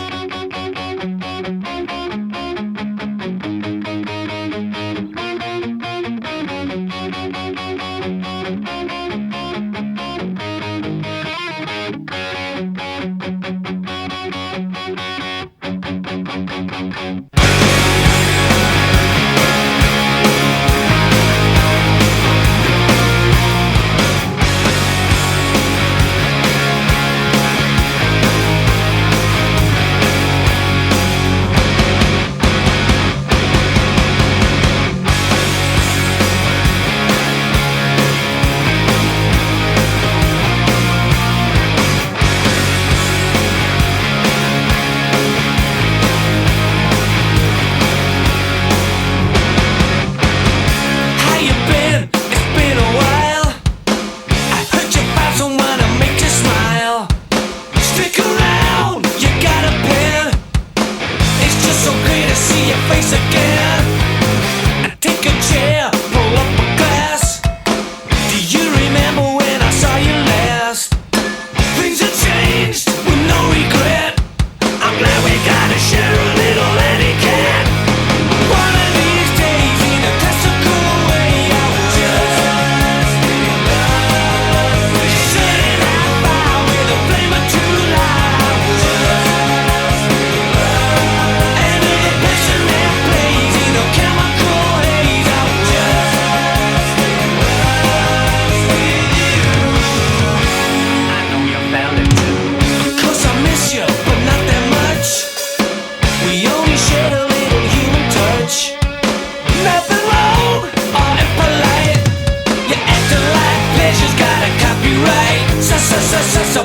copyright. So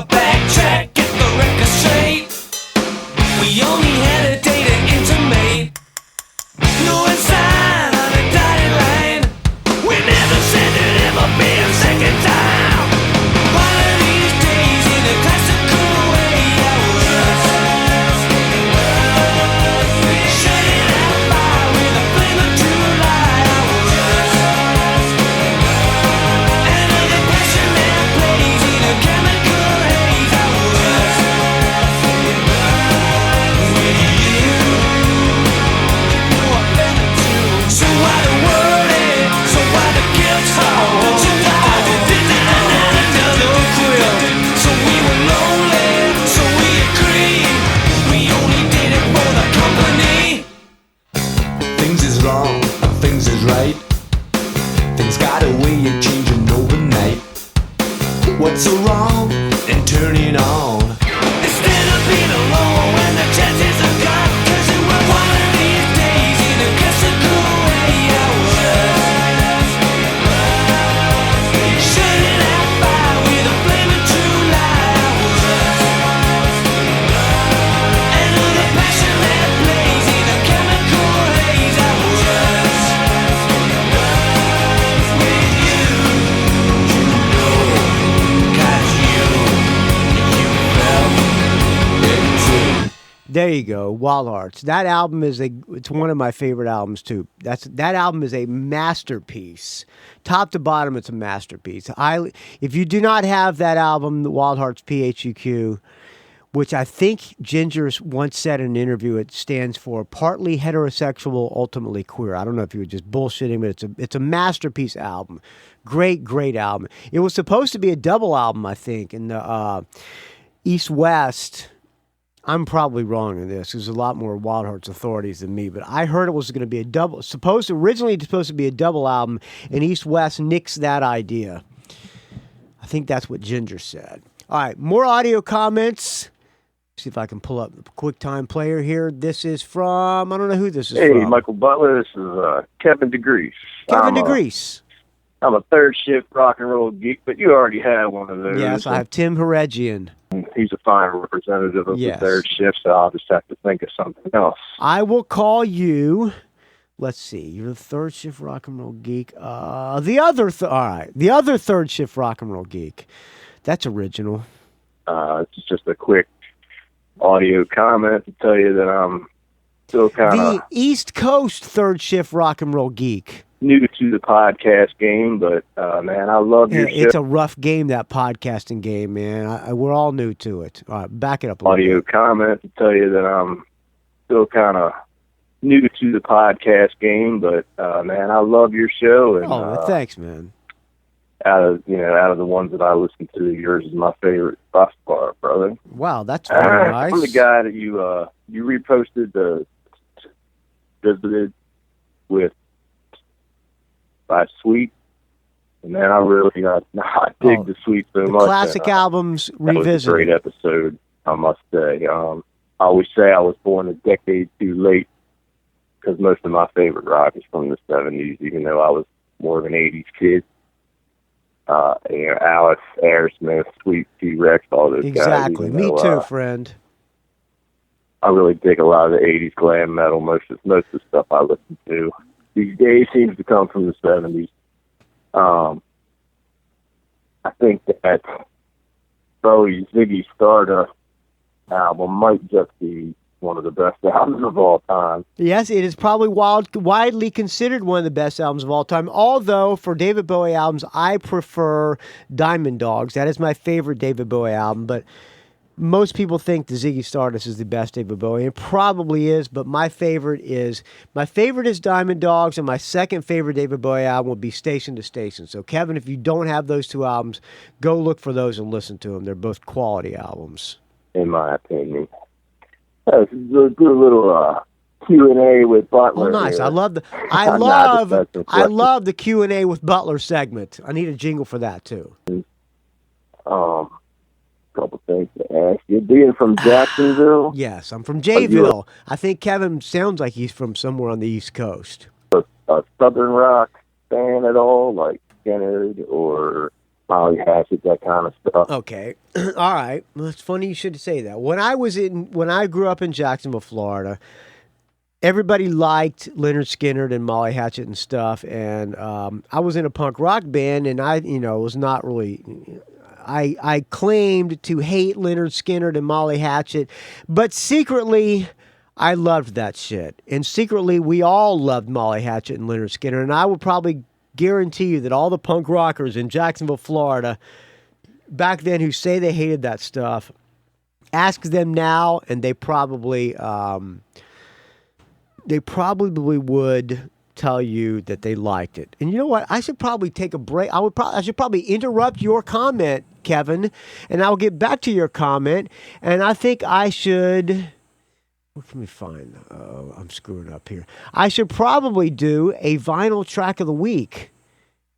backtrack, get the record straight. We only had a day to intimate. No sign on a dotted line. We never said there'd ever be a second time. One of these days in a classical way, I was shutting out fire with a flame of true light. I was another passion that plays in a chemical haze. I was with you. So why the worry? So why the guilt? Don't you know another quill? So we were lonely, so we agreed. We only did it for the company. Things is wrong and things is right. Things got a way of changing overnight. What's so wrong in turning on? Instead of being alone when the chances are gone, 'cause it was one of these days in a classical way. I was shutting out fire with a flame of true light. I was another passion that plays in a chemical haze. I was with you, 'cause you felt it too. There you go, Wild Hearts. That album it's one of my favorite albums too. That album is a masterpiece. Top to bottom, it's a masterpiece. If you do not have that album, the Wild Hearts PHUQ, which I think Ginger once said in an interview, it stands for partly heterosexual, ultimately queer. I don't know if you were just bullshitting, but it's a masterpiece album. Great, great album. It was supposed to be a double album, I think, in the East-West. I'm probably wrong in this. There's a lot more Wild Hearts authorities than me, but I heard it was going to be originally supposed to be a double album, and East West nixed that idea. I think that's what Ginger said. All right, more audio comments. See if I can pull up the QuickTime player here. This is from, I don't know who this is from. Hey, Michael Butler. This is Kevin DeGrease. Kevin DeGrease. I'm a third shift rock and roll geek, but you already had one of those. Yes, I have Tim Heregian. He's a fine representative of Yes. the third shift, so I'll just have to think of something else. I will call you. Let's see. You're the third shift rock and roll geek. All right. The other third shift rock and roll geek. That's original. It's just a quick audio comment to tell you that I'm still kind of The East Coast third shift rock and roll geek. new to the podcast game, but man, I love your show. It's a rough game, that podcasting game, man. We're all new to it. All right, back it up a little Audio bit. comment to tell you that I'm still kind of new to the podcast game, but man, I love your show. And, thanks, man. Out of the ones that I listen to, yours is my favorite by far, brother. Wow, that's very nice. I'm the guy that you reposted the visited with by Sweet, and man, I really I dig the Sweet so the much. Classic albums that revisited. was a great episode, I must say. I always say I was born a decade too late because most of my favorite rock is from the 70s, even though I was more of an 80s kid. Alice, Aerosmith, Sweet, T-Rex, all those guys. Exactly. Me too, friend. I really dig a lot of the 80s glam metal. Most of the stuff I listen to these days seems to come from the 70s. I think that Bowie's Ziggy Stardust album might just be one of the best albums of all time. Yes, it is probably widely considered one of the best albums of all time. Although, for David Bowie albums, I prefer Diamond Dogs. That is my favorite David Bowie album, but most people think the Ziggy Stardust is the best David Bowie. It probably is, but my favorite is Diamond Dogs, and my second favorite David Bowie album would be Station to Station. So, Kevin, if you don't have those two albums, go look for those and listen to them. They're both quality albums. In my opinion. That's a good little Q&A with Butler. Oh, nice! Here. I love the Q&A with Butler segment. I need a jingle for that too. Couple things to ask you. Being from Jacksonville, yes, I'm from Jayville. I think Kevin sounds like he's from somewhere on the East Coast. A Southern rock fan at all, like Kennard or Molly Hatchet, that kind of stuff. Okay. All right. Well, it's funny you should say that. When I grew up in Jacksonville, Florida, everybody liked Lynyrd Skynyrd and Molly Hatchet and stuff. And I was in a punk rock band, and I was not really. I claimed to hate Lynyrd Skynyrd and Molly Hatchet, but secretly I loved that shit. And secretly we all loved Molly Hatchet and Lynyrd Skynyrd. And I would probably guarantee you that all the punk rockers in Jacksonville, Florida, back then who say they hated that stuff, ask them now, and they probably would tell you that they liked it. And you know what? I should probably take a break. I should probably interrupt your comment, Kevin, and I'll get back to your comment. And I think I should. What can we find? Oh, I'm screwing up here. I should probably do a vinyl track of the week.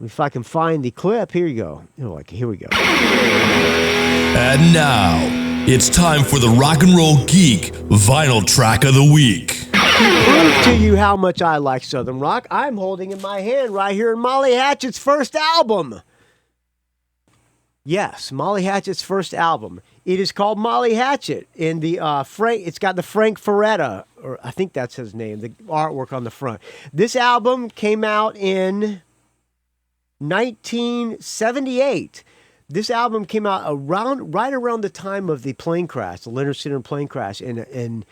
If I can find the clip. Here you go. Here we go. And now, it's time for the Rock and Roll Geek Vinyl Track of the Week. To prove to you how much I like Southern rock, I'm holding in my hand right here Molly Hatchet's first album. Yes, Molly Hatchet's first album. It is called Molly Hatchet. In the it's got the Frank Ferretta, or I think that's his name, the artwork on the front. This album came out in 1978. This album came out right around the time of the plane crash, the Lynyrd Skynyrd plane crash, and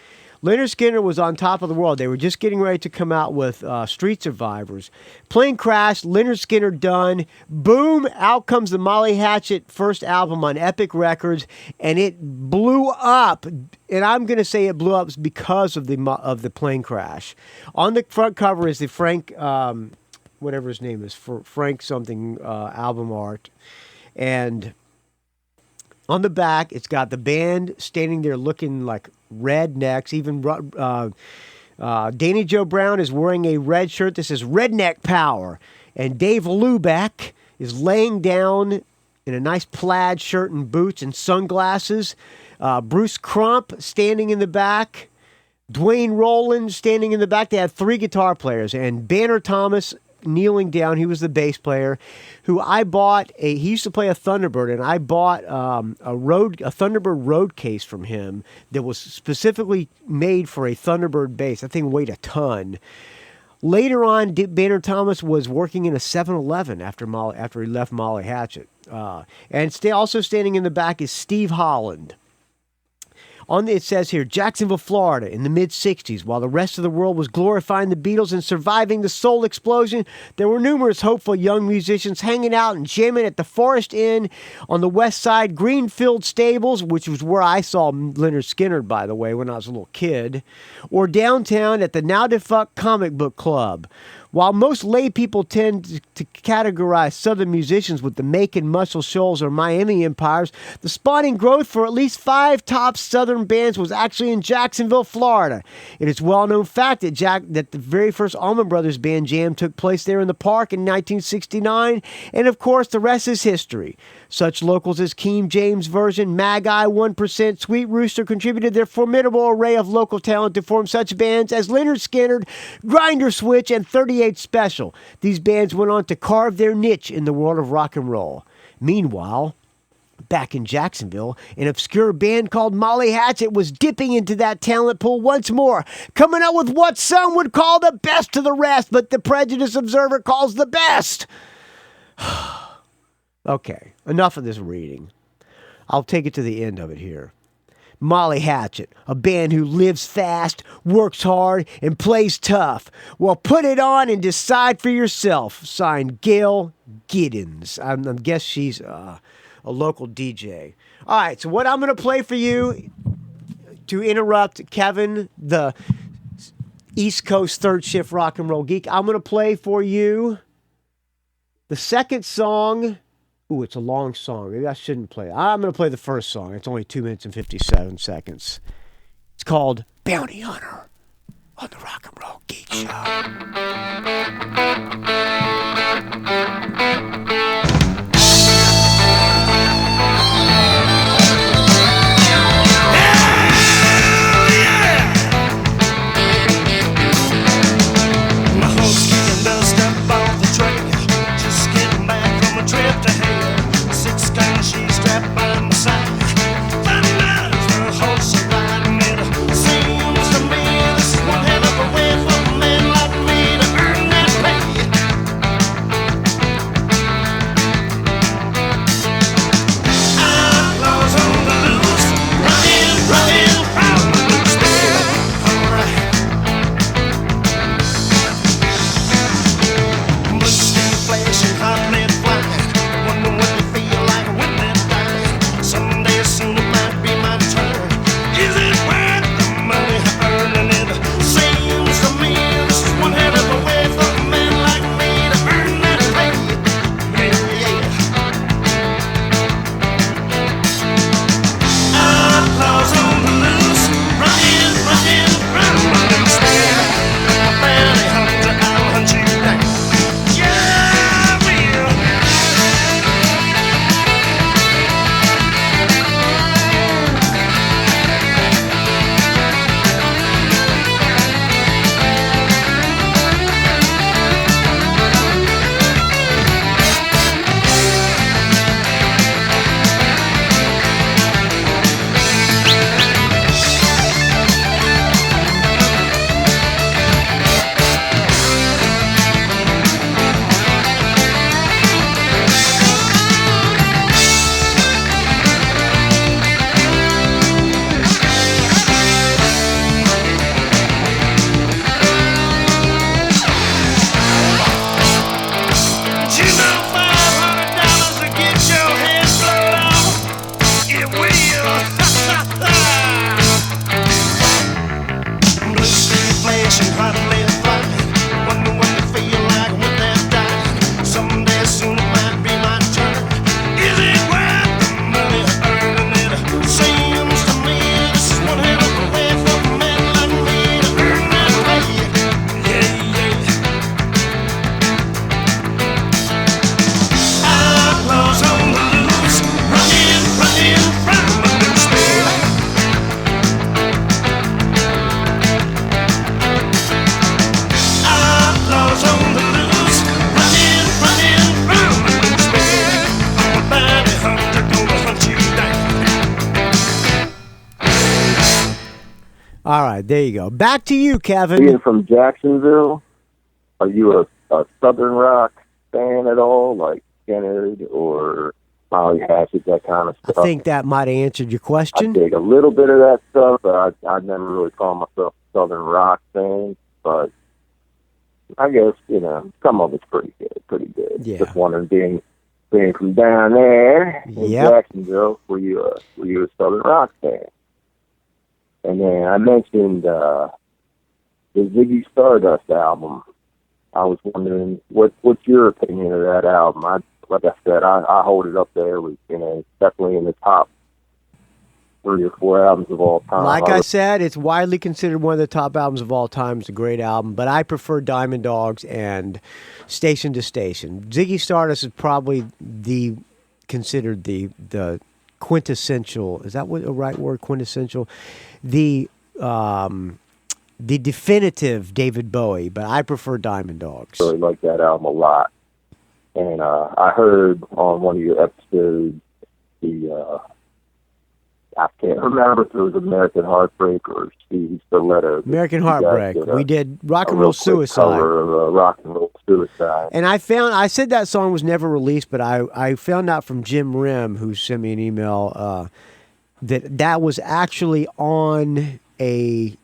Lynyrd Skynyrd was on top of the world. They were just getting ready to come out with Street Survivors. Plane crash, Lynyrd Skynyrd done. Boom, out comes the Molly Hatchet first album on Epic Records, and it blew up. And I'm going to say it blew up because of the plane crash. On the front cover is the Frank, whatever his name is, Frank something album art. And on the back, it's got the band standing there looking like rednecks. Even Danny Joe Brown is wearing a red shirt that says Redneck Power. And Dave Lubeck is laying down in a nice plaid shirt and boots and sunglasses. Bruce Crump standing in the back. Dwayne Rowland standing in the back. They had 3 guitar players. And Banner Thomas kneeling down. He was the bass player who I bought he used to play a Thunderbird, and I bought a Thunderbird road case from him that was specifically made for a Thunderbird bass. That thing weighed a ton. Later on, Banner Thomas was working in a 7-Eleven after he left Molly Hatchet. And also standing in the back is Steve Holland. It says here, Jacksonville, Florida, in the mid-'60s, while the rest of the world was glorifying the Beatles and surviving the soul explosion, there were numerous hopeful young musicians hanging out and jamming at the Forest Inn on the west side, Greenfield Stables, which was where I saw Lynyrd Skynyrd, by the way, when I was a little kid, or downtown at the now-defunct Comic Book Club. While most lay people tend to categorize Southern musicians with the Macon, Muscle Shoals, or Miami empires, the spawning growth for at least 5 top Southern bands was actually in Jacksonville, Florida. It is well-known fact that the very first Allman Brothers Band jam took place there in the park in 1969, and of course the rest is history. Such locals as King James Version, Magi, 1%, Sweet Rooster contributed their formidable array of local talent to form such bands as Lynyrd Skynyrd, Grinder Switch, and 38 Special. These bands went on to carve their niche in the world of rock and roll. Meanwhile, back in Jacksonville, an obscure band called Molly Hatchet was dipping into that talent pool once more, coming up with what some would call the best of the rest, but the Prejudice Observer calls the best. Okay, enough of this reading. I'll take it to the end of it here. Molly Hatchet, a band who lives fast, works hard, and plays tough. Well, put it on and decide for yourself. Signed, Gail Giddens. I guess she's a local DJ. All right, so what I'm going to play for you to interrupt Kevin, the East Coast third shift rock and roll geek, I'm going to play for you the second song. Ooh, it's a long song. Maybe I shouldn't play it. I'm going to play the first song. It's only 2 minutes and 57 seconds. It's called Bounty Hunter on the Rock and Roll Geek Show. My hopes keeping dust up off the trail, just getting back from a trip to hell. All right, there you go. Back to you, Kevin. Being from Jacksonville, are you a Southern rock fan at all, like Kennard or Molly Hatchet, that kind of stuff? I think that might have answered your question. I dig a little bit of that stuff, but I'd never really call myself a Southern rock fan. But I guess, some of it's pretty good. Yeah. Just wondering, being from down there in Jacksonville, were you a Southern rock fan? And then I mentioned the Ziggy Stardust album. I was wondering, what's your opinion of that album? Like I said, I hold it up there with, definitely in the top 3 or 4 albums of all time. Like I said, it's widely considered one of the top albums of all time. It's a great album, but I prefer Diamond Dogs and Station to Station. Ziggy Stardust is probably considered the quintessential. Is that what a right word? Quintessential, the definitive David Bowie. But I prefer Diamond Dogs. I really like that album a lot, and I heard on one of your episodes I can't remember if it was American Heartbreak or Stevie Stiletto. American Heartbreak. We did Rock and Roll Suicide. Cover of, Rock and Roll Suicide. And I said that song was never released, but I found out from Jim Rim, who sent me an email, that was actually on a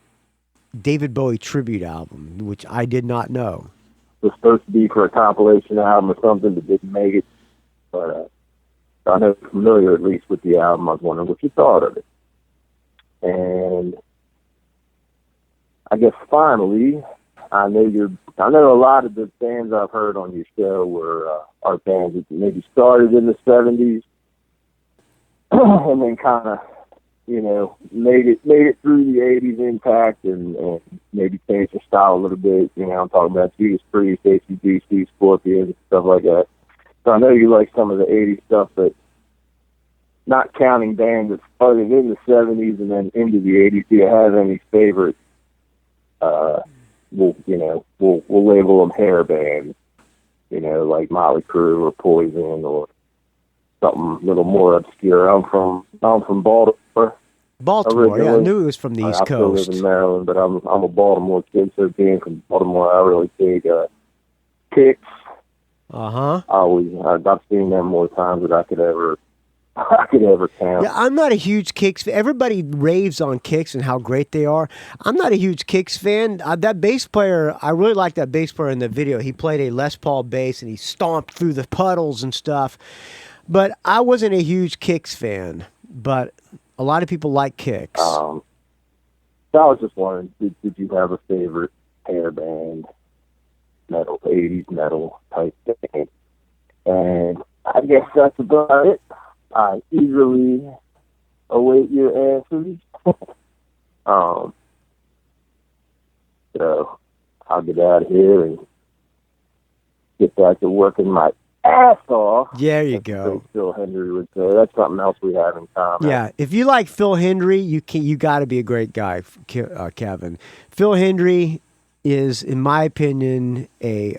David Bowie tribute album, which I did not know. It was supposed to be for a compilation album or something that didn't make it, but I know you're familiar at least with the album. I was wondering what you thought of it. And I guess finally, I know a lot of the bands I've heard on your show are bands that maybe started in the 70s and then kind of, made it through the 80s impact and maybe changed their style a little bit. I'm talking about Judas Priest, AC/DC, Scorpions, and stuff like that. So I know you like some of the 80s stuff, but not counting bands that started in the 70s and then into the 80s, do you have any favorite, we'll label them hair bands, like Motley Crue or Poison or something a little more obscure? I'm from Baltimore. Baltimore, yeah, I knew it was from the East Coast. I still live in Maryland, but I'm a Baltimore kid, so being from Baltimore, I really dig Kicks. I've seen them more times than I could ever count. Yeah, I'm not a huge Kicks fan. Everybody raves on Kicks and how great they are. I'm not a huge Kicks fan. That bass player, I really like that bass player in the video. He played a Les Paul bass and he stomped through the puddles and stuff. But I wasn't a huge Kicks fan. But a lot of people like Kicks. So I was just wondering, did you have a favorite hair band? Metal, 80s metal type thing. And I guess that's about it. I eagerly await your answers. So I'll get out of here and get back to working my ass off. There you go. Phil Hendry would say. That's something else we have in common. Yeah, if you like Phil Hendry, you got to be a great guy, Kevin. Phil Hendry is, in my opinion, a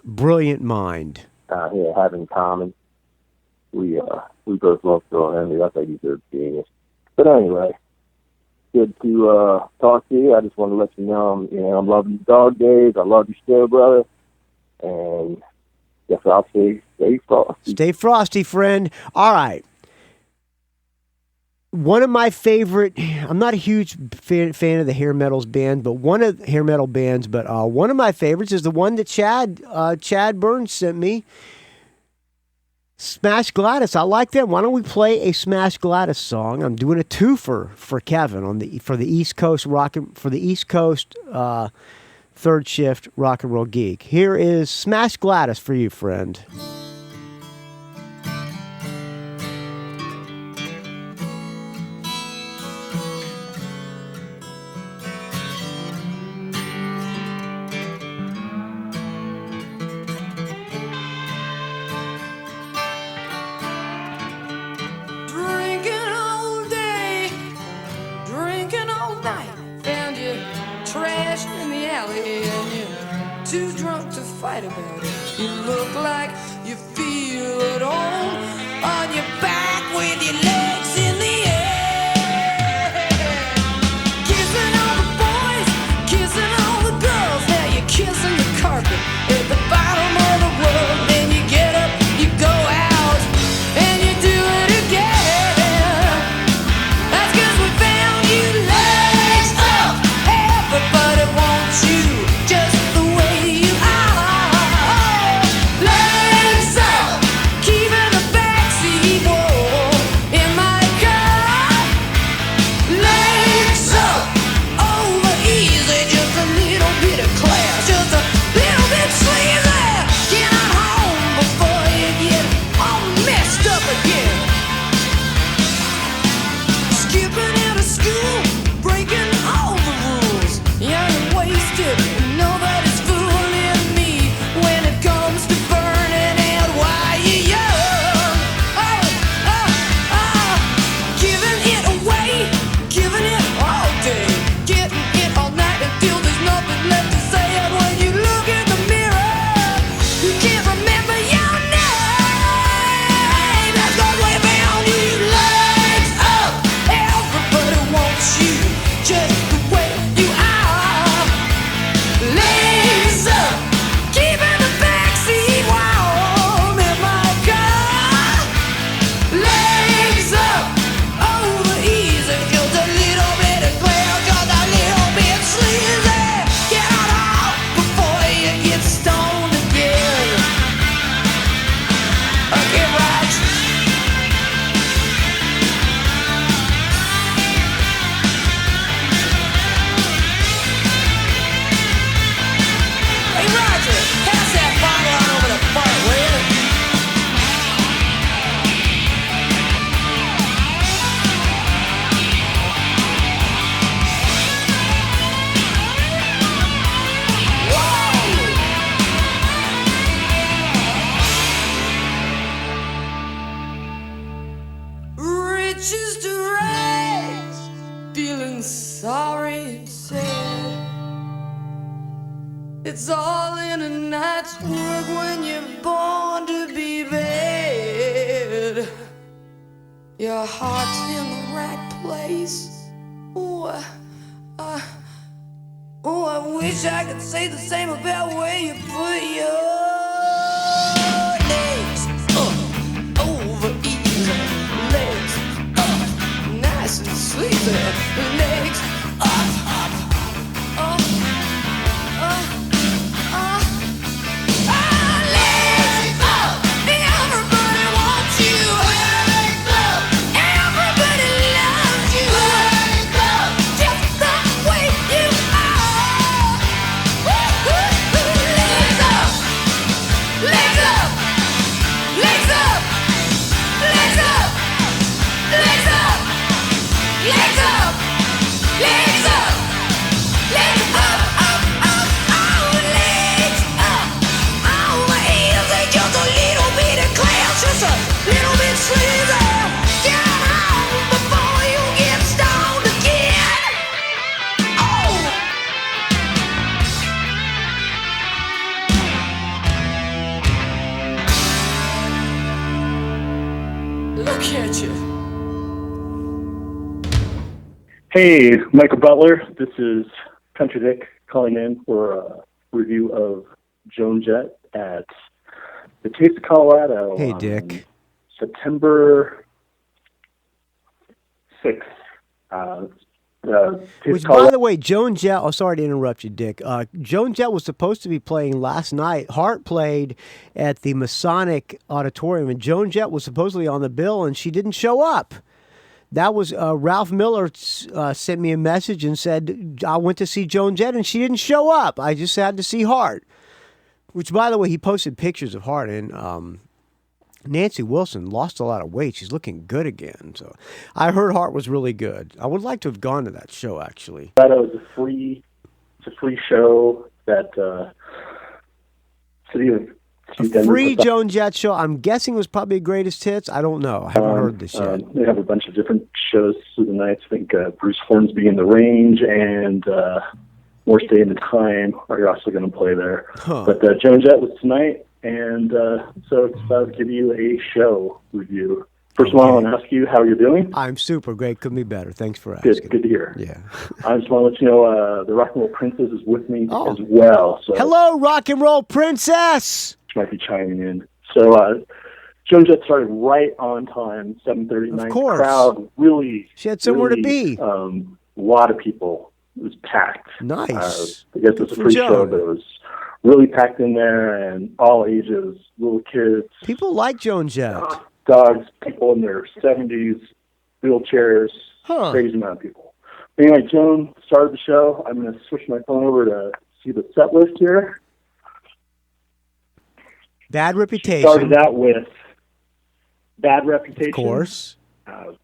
brilliant mind. Have in common. We both love Phil Hendry. I think he's a genius. But anyway, good to talk to you. I just want to let you know, I'm loving your dog days. I love your show, brother. And guess I'll say stay frosty. Stay frosty, friend. All right. One of my favorite, I'm not a huge fan of the hair metal bands, but one of my favorites is the one that Chad Burns sent me. Smash Gladys. I like them. Why don't we play a Smash Gladys song? I'm doing a twofer for Kevin for the East Coast third shift Rock and Roll Geek. Here is Smash Gladys for you, friend. About it. You look like you feel at home on your back with your legs in the air, kissing reduced to rags, feeling sorry and sad. It's all in a night's work when you're born to be bad. Your heart's in the right place. Oh, I wish I could say the same about where you put your legs up, over easy, legs up, nice and sleazy, legs up, up, up, up, up, legs up. Everybody wants you. Legs up. Everybody loves you. Legs up. Just the way you are. Legs up. Legs up. Legs up. Legs up. Legs up. Legs up. Legs up. Legs up. Up. Up. Oh, legs up. Oh, my heels are just a little bit of clouds, just a little bit sleazy. Get home before you get stoned again. Oh. Look at you. Hey, Michael Butler. This is Country Dick calling in for a review of Joan Jett at the Taste of Colorado. Hey, on Dick. September 6th. Which, by the way, Joan Jett, oh, sorry to interrupt you, Dick. Joan Jett was supposed to be playing last night. Hart played at the Masonic Auditorium, and Joan Jett was supposedly on the bill, and she didn't show up. That was Ralph Miller sent me a message and said, I went to see Joan Jett, and she didn't show up. I just had to see Hart. Which, by the way, he posted pictures of Hart, and Nancy Wilson lost a lot of weight. She's looking good again. So I heard Hart was really good. I would like to have gone to that show, actually. It's a free show that City of A free Joan Jett show. I'm guessing it was probably Greatest Hits. I don't know. I haven't heard this yet. They have a bunch of different shows through the nights. I think Bruce Hornsby in the Range and More Stay in the Time are also going to play there. Huh. But Joan Jett was tonight, and so it's about to give you a show review. First of all, I want to ask you how you're doing. I'm super great. Couldn't be better. Thanks for asking. Good to hear. Yeah. I just want to let you know the Rock and Roll Princess is with me as well. So hello, Rock and Roll Princess. She might be chiming in. So Joan Jett started right on time, 7:39. Of course. Crowd really. She had somewhere to be. A lot of people. It was packed. Nice. I guess it's a free show, but it was really packed in there, and all ages, little kids. People like Joan Jett. Dogs, people in their 70s, wheelchairs, crazy amount of people. Anyway, Joan started the show. I'm going to switch my phone over to see the set list here. Bad Reputation. She started out with Bad Reputation. Of course.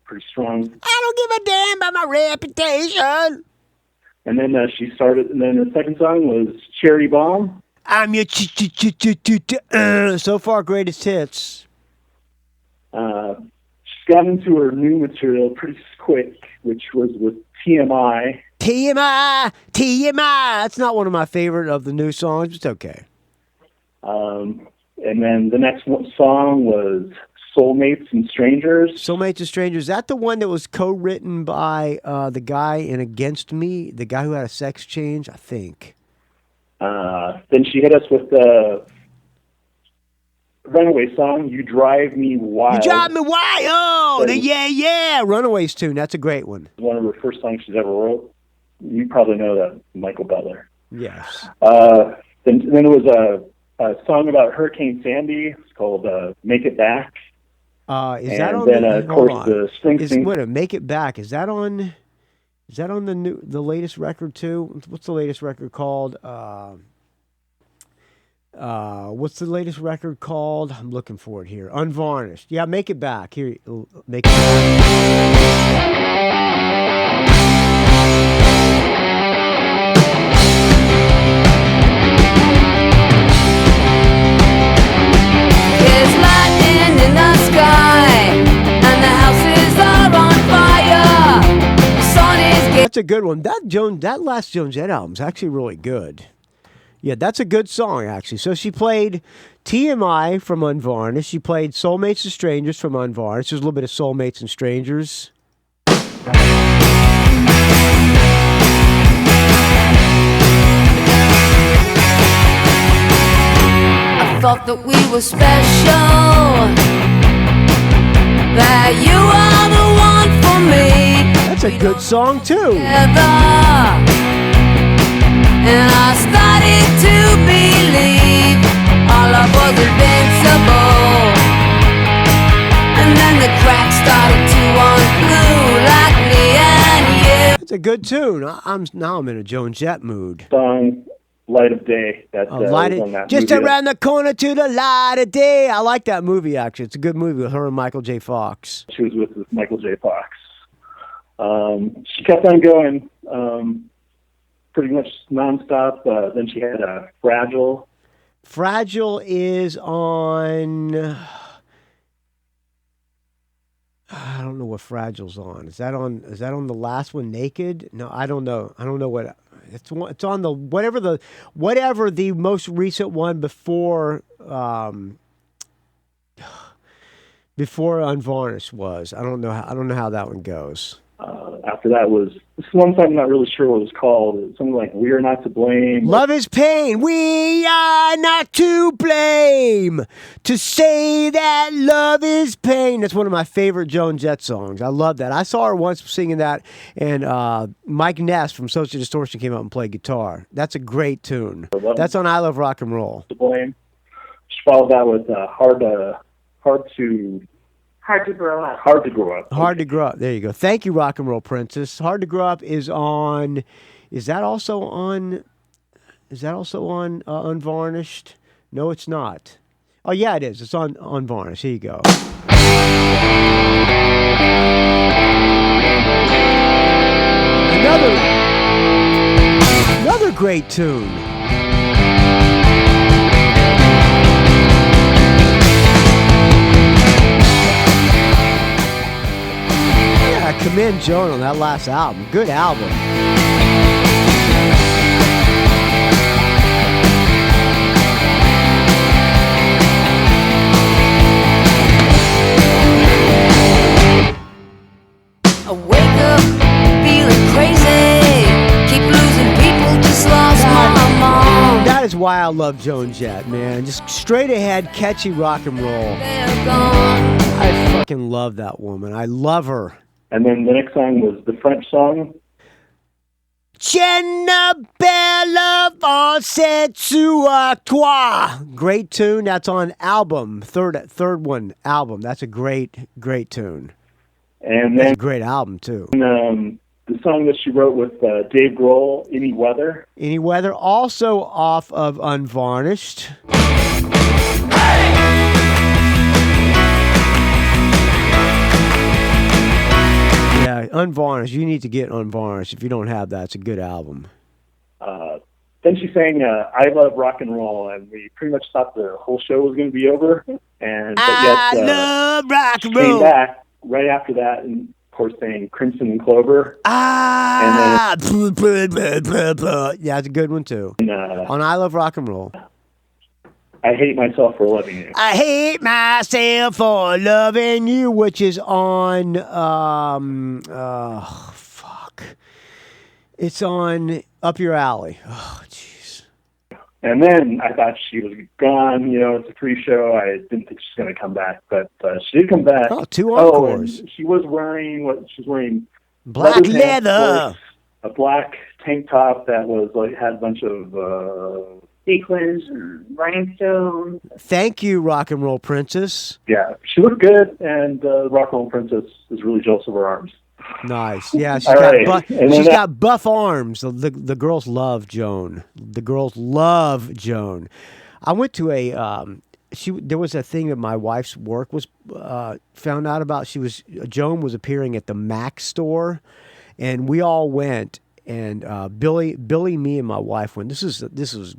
Pretty strong. I don't give a damn about my reputation. And then she started, and then the second song was Cherry Bomb. I'm your so far Greatest Hits. She got into her new material pretty quick, which was with TMI. TMI. That's not one of my favorite of the new songs. It's okay. And then the next song was Soulmates and Strangers. Soulmates and Strangers. Is that the one that was co-written by the guy in Against Me, the guy who had a sex change, I think. Then she hit us with the Runaway song, You Drive Me Wild. You Drive Me Wild! Oh, yeah. Runaways tune. That's a great one. One of her first songs she's ever wrote. You probably know that, Michael Butler. Yes. Then there was a song about Hurricane Sandy. It's called Make It Back. Is that on? Then, of course, the Springsteen. Wait a minute, Make It Back. Is that on? Is that on the latest record too? What's the latest record called? What's the latest record called? I'm looking for it here. Unvarnished. Yeah, Make It Back. Here, Make It Back. There's lightning in the sky, and the houses are on a good one. That last Joan Jett album's actually really good. Yeah, that's a good song, actually. So she played TMI from Unvarnished. She played Soulmates and Strangers from Unvarnished. There's a little bit of Soulmates and Strangers. I thought that we were special, that you are the one for me. That's a good song, too. And I started to believe our love was invincible. And then the cracks started to unglue like me and you. It's a good tune. Now I'm in a Joan Jett mood. Song Light of Day. That was on that just movie. around the corner to the light of day. I like that movie, actually. It's a good movie with her and Michael J. Fox. She was with Michael J. Fox. She kept on going. Pretty much nonstop. Then she had Fragile. Fragile is on. I don't know what Fragile's on. Is that on the last one, Naked? No, I don't know. I don't know what it's on the whatever the most recent one before Unvarnished was. I don't know how that one goes. After that was this one song I'm not really sure what it was called. It's something like "We Are Not to Blame." Love is pain. We are not to blame. To say that love is pain. That's one of my favorite Joan Jett songs. I love that. I saw her once singing that, and Mike Ness from Social Distortion came out and played guitar. That's a great tune. That's on I Love Rock and Roll. To Blame. She followed that with Hard to Grow Up. Hard to Grow Up. Hard to Grow Up. There you go. Thank you, Rock and Roll Princess. Hard to Grow Up is on. Is that also on Unvarnished? No, it's not. Oh yeah, it is. It's on Unvarnished. Here you go. Another great tune. I commend Joan on that last album. Good album. I wake up feeling crazy. Keep losing people, just lost my mom. That is why I love Joan Jett, man. Just straight ahead, catchy rock and roll. They're gone. I fucking love that woman. I love her. And then the next song was the French song. Je ne belle pensée sur toi. Great tune. That's on album. Third one, album. That's a great tune. And That's then a great album, too. The song that she wrote with Dave Grohl, Any Weather. Any Weather, also off of Unvarnished. Yeah, Unvarnished. You need to get Unvarnished. If you don't have that, it's a good album. Then she sang I Love Rock and Roll, and we pretty much thought the whole show was going to be over. I love rock and roll. She came back right after that, and of course sang Crimson and Clover. Yeah, it's a good one, too. And, on I Love Rock and Roll. I Hate Myself for Loving You. I hate myself for loving you, which is on, it's on Up Your Alley. Oh, jeez. And then I thought she was gone. You know, it's a pre-show. I didn't think she's going to come back, but she did come back. Oh, 2 encores. And she was wearing black leather. A black tank top that was had a bunch of sequins and rhinestones. Thank you, Rock and Roll Princess. Yeah, she looked good, and Rock and Roll Princess is really jealous of her arms. Nice. Yeah, she's All got buff arms. The girls love Joan. The girls love Joan. I went to there was a thing that my wife's work was found out about. Joan was appearing at the Mac store, and we all went. And Billy, me, and my wife went. This was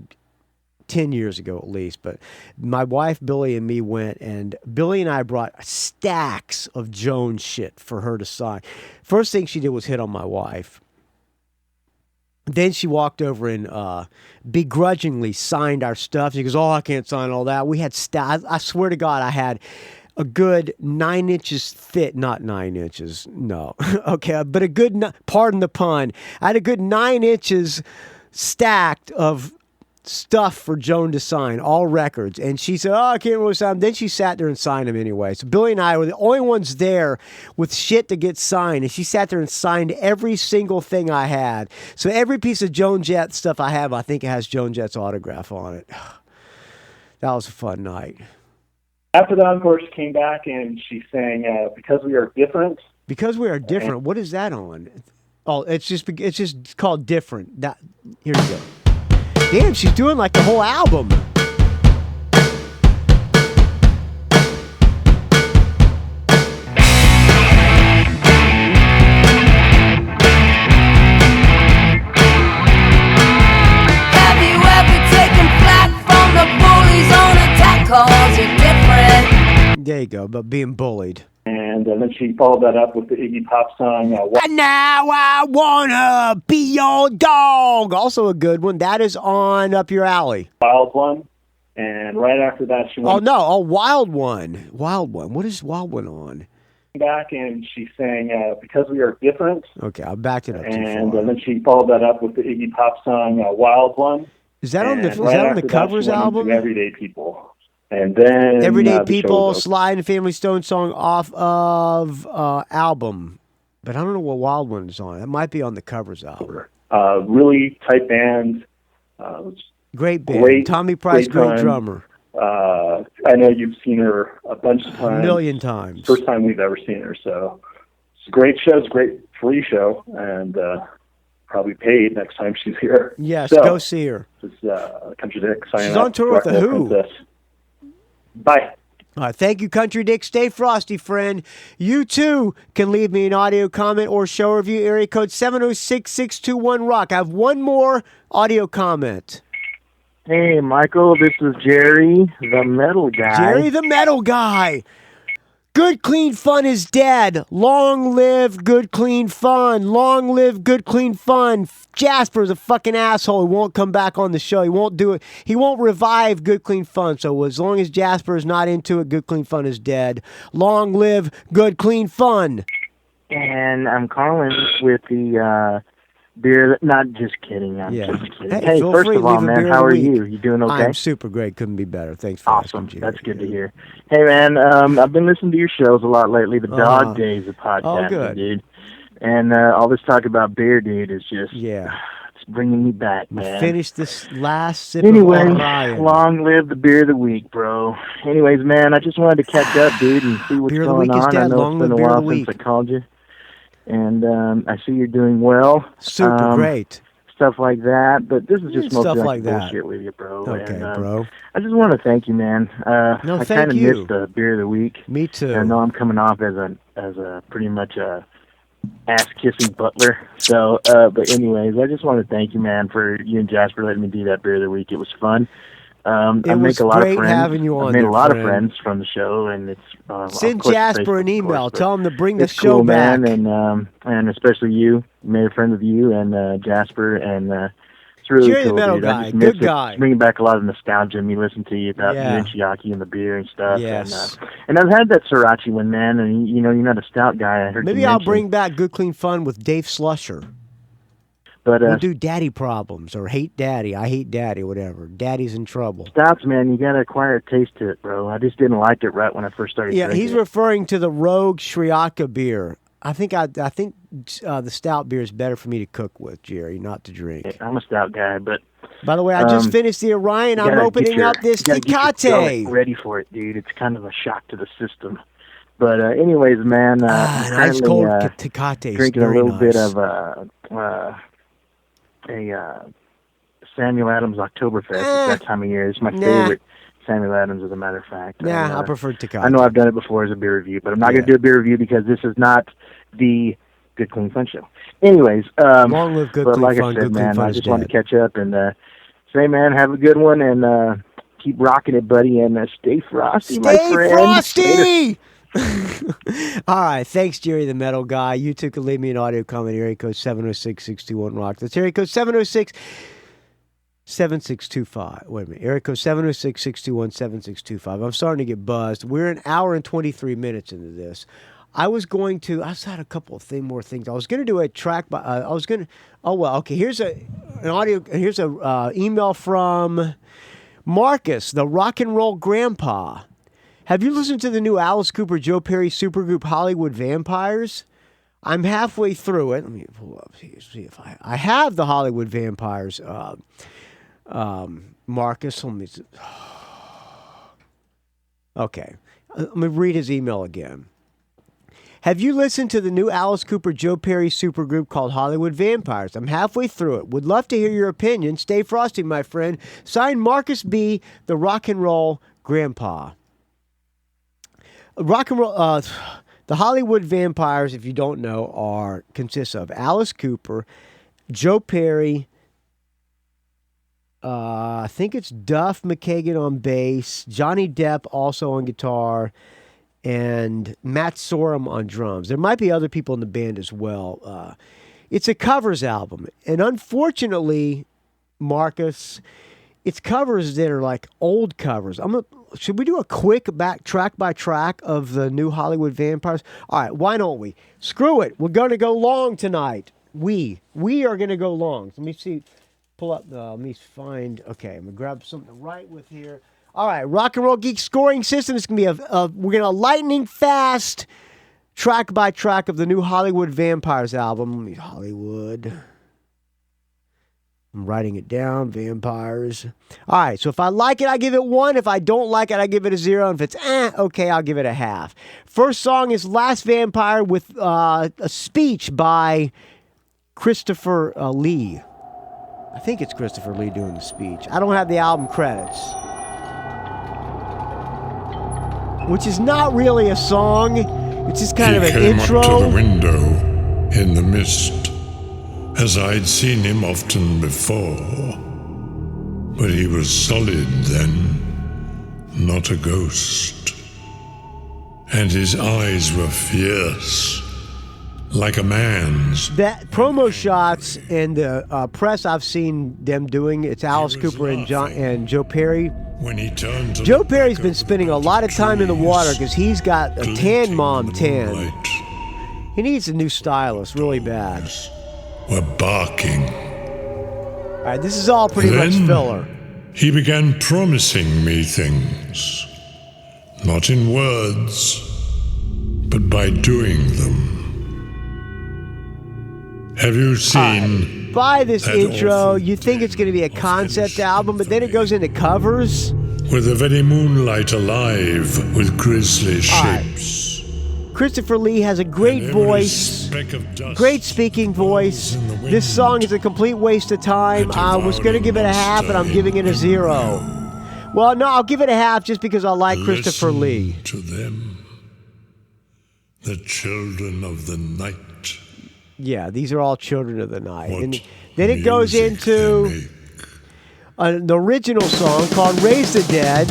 10 years ago at least, but my wife, Billy, and me went, and Billy and I brought stacks of Joan shit for her to sign. First thing she did was hit on my wife. Then she walked over and begrudgingly signed our stuff. She goes, "Oh, I can't sign all that." We had I swear to God, I had a good 9 inches thick, not 9 inches, no, okay, but a good, pardon the pun, I had a good 9 inches stacked of stuff for Joan to sign, all records. And she said, "Oh, I can't really sign them." Then she sat there and signed them anyway. So Billy and I were the only ones there with shit to get signed. And she sat there and signed every single thing I had. So every piece of Joan Jett stuff I have, I think it has Joan Jett's autograph on it. That was a fun night. After that, of course, she came back and she sang "Because We Are Different." Because We Are Different. What is that on? Oh, it's just called Different. That, here you go. Damn, she's doing like the whole album. Have you ever taken flack from the bullies on attack? 'Cause you're different. There you go, but being bullied. And then she followed that up with the Iggy Pop song. And now I wanna be your dog. Also a good one. That is on Up Your Alley. Wild One. And right after that, she went Wild One. Wild One. What is Wild One on? back and she sang "Because We Are Different." Okay, I backed it up. And then she followed that up with the Iggy Pop song "Wild One." Is that on the Covers album? Everyday People. And then Everyday People, Sly and the Family Stone song off of album. But I don't know what Wild One is on. It might be on the Covers album. Really tight band. Great band. Tommy Price, great drummer. I know you've seen her a bunch of times. A million times. First time we've ever seen her. So it's a great show. It's a great free show. And probably paid next time she's here. Yes, so, go see her. This is Country Dick signing She's on tour with The Who. Princess. Bye. All right, thank you, Country Dick. Stay frosty, friend. You, too, can leave me an audio comment or show review. Area code 706-621-ROCK. I have one more audio comment. Hey, Michael, this is Jerry, the metal guy. Jerry, the metal guy. Good Clean Fun is dead. Long live Good Clean Fun. Long live Good Clean Fun. Jasper's a fucking asshole. He won't come back on the show. He won't do it. He won't revive Good Clean Fun. So as long as Jasper is not into it, Good Clean Fun is dead. Long live Good Clean Fun. And I'm calling with the beer. Not just kidding. I'm just kidding. Hey, first of all, man, how are you? You doing okay? I'm super great. Couldn't be better. Thanks for asking, Jerry. That's good to hear. Hey, man, I've been listening to your shows a lot lately. The Dog Days of podcasting, good. dude. And all this talk about beer, dude, is just it's bringing me back, man. Finish this last sip anyway, of Orion. Long live the beer of the week, bro. Anyways, man, I just wanted to catch up, dude, and see what's going on. I know it's been a while since I called you. And I see you're doing well. Super great. Stuff like that. But this is just mostly like that. bullshit with you, bro. Okay, and, bro. I just want to thank you, man. No, I thank kind of you. missed the beer of the week. Me too. I know I'm coming off as a pretty much a ass-kissing butler. So, but anyways, I just want to thank you, man, for you and Jasper letting me do that beer of the week. It was fun. I make a lot of friends. Having you on I made there, a lot friend. of friends from the show, and it's send Jasper an email. Tell him to bring the it's show cool, back. man, and especially you. Made a friend with you and Jasper, and it's really Jerry cool, the metal dude. guy, I just miss good it. guy. It's bringing back a lot of nostalgia. Me listening to you about Yeah. you and Chiaki and the beer and stuff. Yes. And I've had that Sriracha one, man. And you know, you're not a stout guy. I heard Maybe you I'll mention. bring back Good Clean Fun with Dave Slusher. But we'll do Daddy Problems or Hate Daddy. I Hate Daddy, whatever. Daddy's in trouble. Stouts, man, you gotta acquire a taste to it, bro. I just didn't like it right when I first started. Yeah, drinking he's it. referring to the Rogue Shriaka beer. I think the stout beer is better for me to cook with, Jerry, not to drink. I'm a stout guy, but by the way, I just finished the Orion. I'm opening up this Tecate. Ready for it, dude. It's kind of a shock to the system. But anyways, man, nice cold Tecate. Drinking a little bit of Samuel Adams Oktoberfest. It's that time of year. It's my favorite Samuel Adams, as a matter of fact. Nah, I prefer Tecate. I know I've done it before as a beer review, but I'm not going to do a beer review because this is not the Good Clean Fun show. Anyways, long live Good but Clean like Fun. I said, Good Clean man, Fun I is just wanted dead. to catch up and say, man, have a good one and keep rocking it, buddy, and stay frosty, my friend. Stay frosty! All right. Thanks, Jerry the Metal Guy. You too can leave me an audio comment. Area code 706-621-ROCK. That's area code 706-7625. Wait a minute. Area code 706-621-7625. I'm starting to get buzzed. We're an hour and 23 minutes into this. I just had a couple of more things. I was going to do a track by, here's Here's a email from Marcus, the rock and roll grandpa. Have you listened to the new Alice Cooper, Joe Perry supergroup HollyWood Vampires? I'm halfway through it. Let me pull up here, see if I have the HollyWood Vampires. Marcus, let me. Okay, let me read his email again. Have you listened to the new Alice Cooper, Joe Perry supergroup called HollyWood Vampires? I'm halfway through it. Would love to hear your opinion. Stay frosty, my friend. Signed, Marcus B., the rock and roll grandpa. Rock and roll. The HollyWood Vampires, if you don't know, consists of Alice Cooper, Joe Perry. I think it's Duff McKagan on bass, Johnny Depp also on guitar, and Matt Sorum on drums. There might be other people in the band as well. It's a covers album. And unfortunately, Marcus, it's covers that are like old covers. Should we do a quick track by track of the new HollyWood Vampires? All right, why don't we? Screw it. We're going to go long tonight. We are going to go long. Let me see. Pull up. Let me find. Okay, I'm going to grab something to write with here. All right, Rock and Roll Geek scoring system is going to be we're going to lightning fast track by track of the new HollyWood Vampires album. HollyWood. I'm writing it down. Vampires. All right, so if I like it, I give it 1. If I don't like it, I give it a 0. And if it's okay, I'll give it a half. First song is Last Vampire with a speech by Christopher Lee. I think it's Christopher Lee doing the speech. I don't have the album credits. Which is not really a song. It's just kind of an intro. He came up to the window in the mist, as I'd seen him often before. But he was solid then, not a ghost. And his eyes were fierce, like a man's. That promo shots and the press I've seen them doing, it's Alice Cooper and Joe Perry. When he turned to Joe Perry's been spending a lot of time in the water because he's got a tan mom tan. He needs a new stylist really bad. Were barking. All right, this is all pretty much filler. He began promising me things, not in words, but by doing them. Have you seen? By this intro, you think it's going to be a concept album, but then it goes into covers. With the very moonlight alive with grisly shapes. Christopher Lee has a great voice, great speaking voice. This song is a complete waste of time. I was going to give it a half, and I'm giving it a 0. Well, no, I'll give it a half just because I like Christopher Lee. To them, the children of the night. Yeah, these are all children of the night. And then it goes into an original song called Raise the Dead.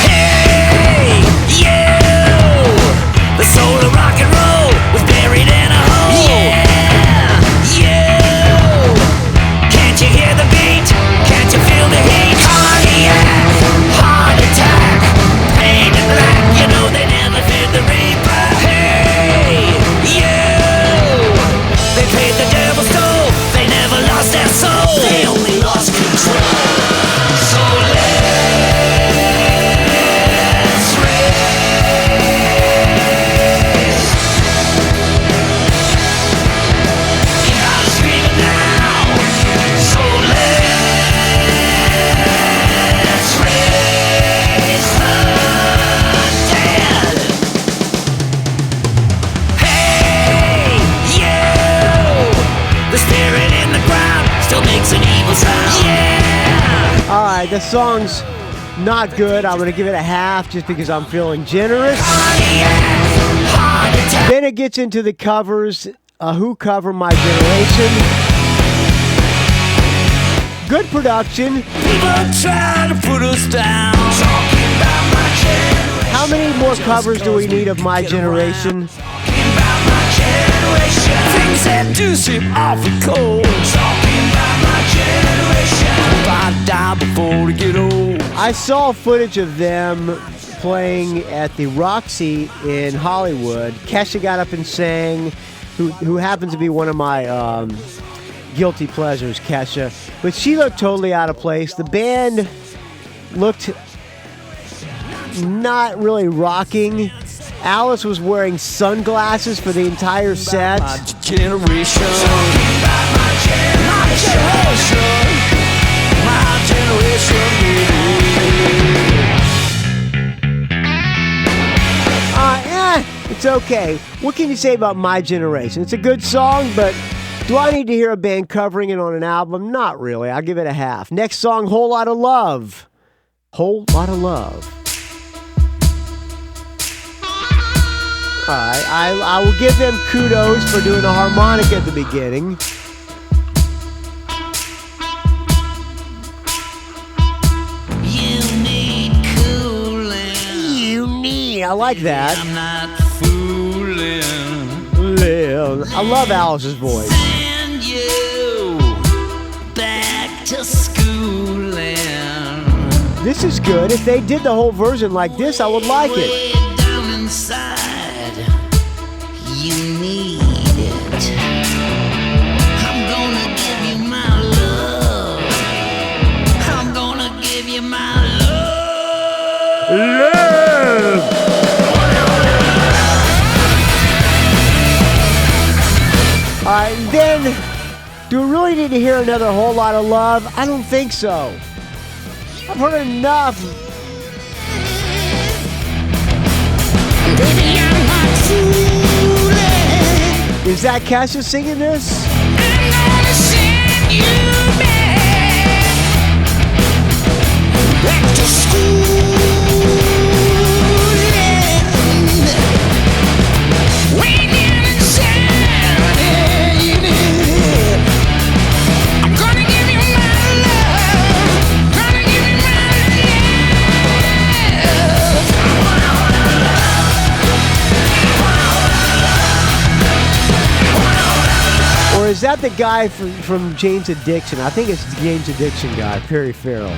Hey, you! The soul of rock and roll was buried in a hole. Yeah, can't you hear the beat? Can't you feel the heat? Cardiac, heart attack, pain and black. You know they never feared the reaper. Hey, you! They paid the devil's toll. They never lost their soul. They only lost control. So let's raise. You gotta scream it now. So let's raise the dead. Hey, you! The spirit in the ground still makes an evil sound. Yeah! All right, the song's not good. I'm going to give it a half just because I'm feeling generous. Then it gets into the covers. a Who cover, My Generation. Good production. People try to put us down. How many more covers do we need of My Generation? Things that do seem awfully cold. Talking about my generation. If I die before we get old. I saw footage of them playing at the Roxy in HollyWood. Kesha got up and sang, who happens to be one of my guilty pleasures, Kesha. But she looked totally out of place. The band looked not really rocking. Alice was wearing sunglasses for the entire set. My generation. My generation. My generation. It's okay. What can you say about My Generation? It's a good song, but do I need to hear a band covering it on an album? Not really. I'll give it a half. Next song, Whole Lot of Love. Whole Lot of Love. All right, I will give them kudos for doing a harmonic at the beginning. You need cooling. You need. I like that. I'm not fooling. I love Alice's voice. Send you back to schooling. This is good. If they did the whole version like this, I would like it. Way down inside. You need it. I'm gonna give you my love. I'm gonna give you my Love! Alright, then, do we really need to hear another Whole Lot of Love? I don't think so. I've heard enough. Baby, I'm not fooling. Is that Kesha singing this? I'm gonna send you back to school. Way down inside, I'm gonna give you my love. Gonna give you my love. Or is that the guy from Jane's Addiction? I think it's the Jane's Addiction guy, Perry Farrell.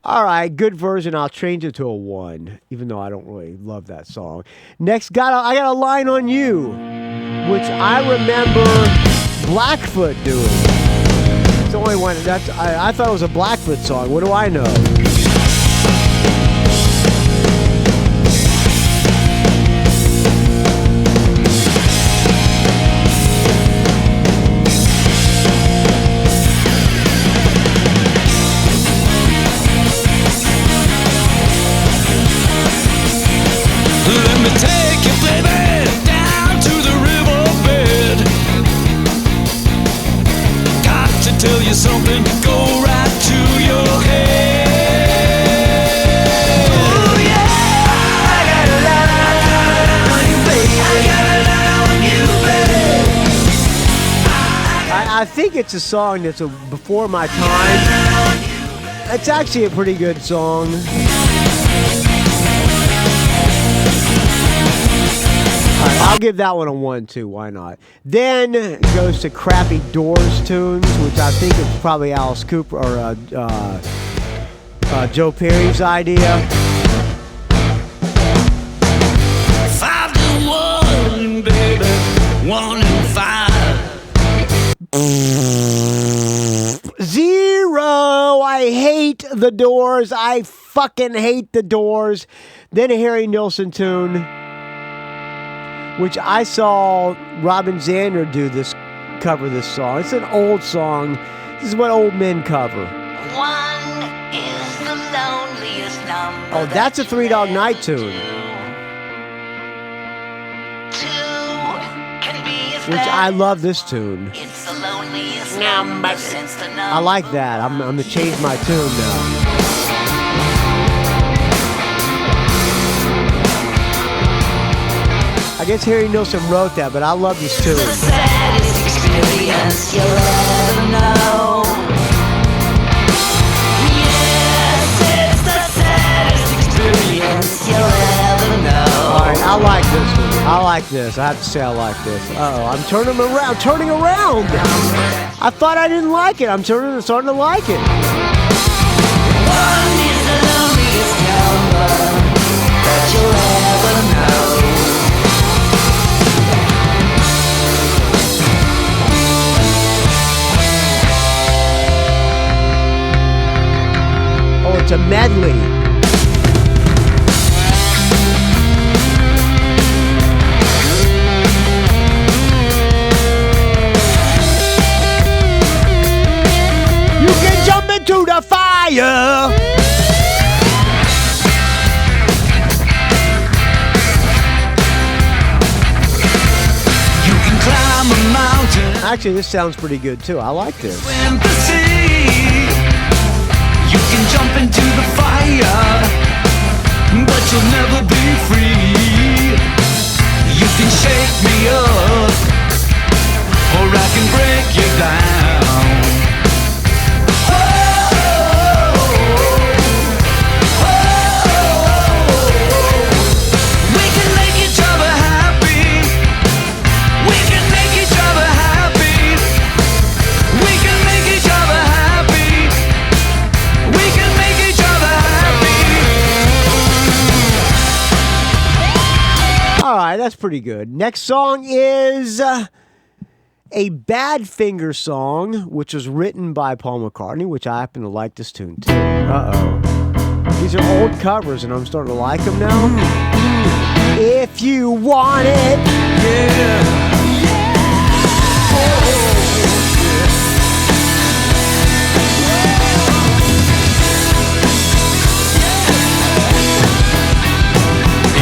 All right, good version. I'll change it to a 1, even though I don't really love that song. Next, I got a Line on You, which I remember Blackfoot doing. It's the only one. I thought it was a Blackfoot song. What do I know? Let me take you, baby, down to the riverbed. Got to tell you something, go right to your head. Oh yeah, I got a lot on you, baby. I got a lot on you, baby. I think it's a song that's before my time. It's actually a pretty good song. I'll give that one a 1 too. Why not? Then it goes to crappy Doors tunes, which I think is probably Alice Cooper or Joe Perry's idea. 5 to 1, baby. 1 and 5. 0. I hate the Doors. I fucking hate the Doors. Then a Harry Nilsson tune, which I saw Robin Zander cover this song. It's an old song. This is what old men cover. 1 is the loneliest number. Oh, that's a Three Dog Night tune. 2 can be as Which I love this tune. It's the loneliest number since the I like that. I'm going to change my tune now. I guess Harry Nilsson wrote that, but I love this tune. the saddest experience you'll ever know. Yes, it's the saddest experience you'll ever know. All right, I like this one. I like this. I have to say I like this. Uh-oh, I'm turning around. I thought I didn't like it. I'm starting to like it. One is the loneliest number that you'll ever know. Oh, it's a medley. You can jump into the fire. You can climb a mountain. Actually, this sounds pretty good too. I like this. Swim the sea. You can jump into the fire, but you'll never be free. You can shake me up, or I can break you down. We can make each other happy. We can make each other happy. We can make each other happy. We can make each other happy. All right, that's pretty good. Next song is a Badfinger song, which was written by Paul McCartney, which I happen to like this tune too. Uh-oh. These are old covers, and I'm starting to like them now. If you want it. Yeah.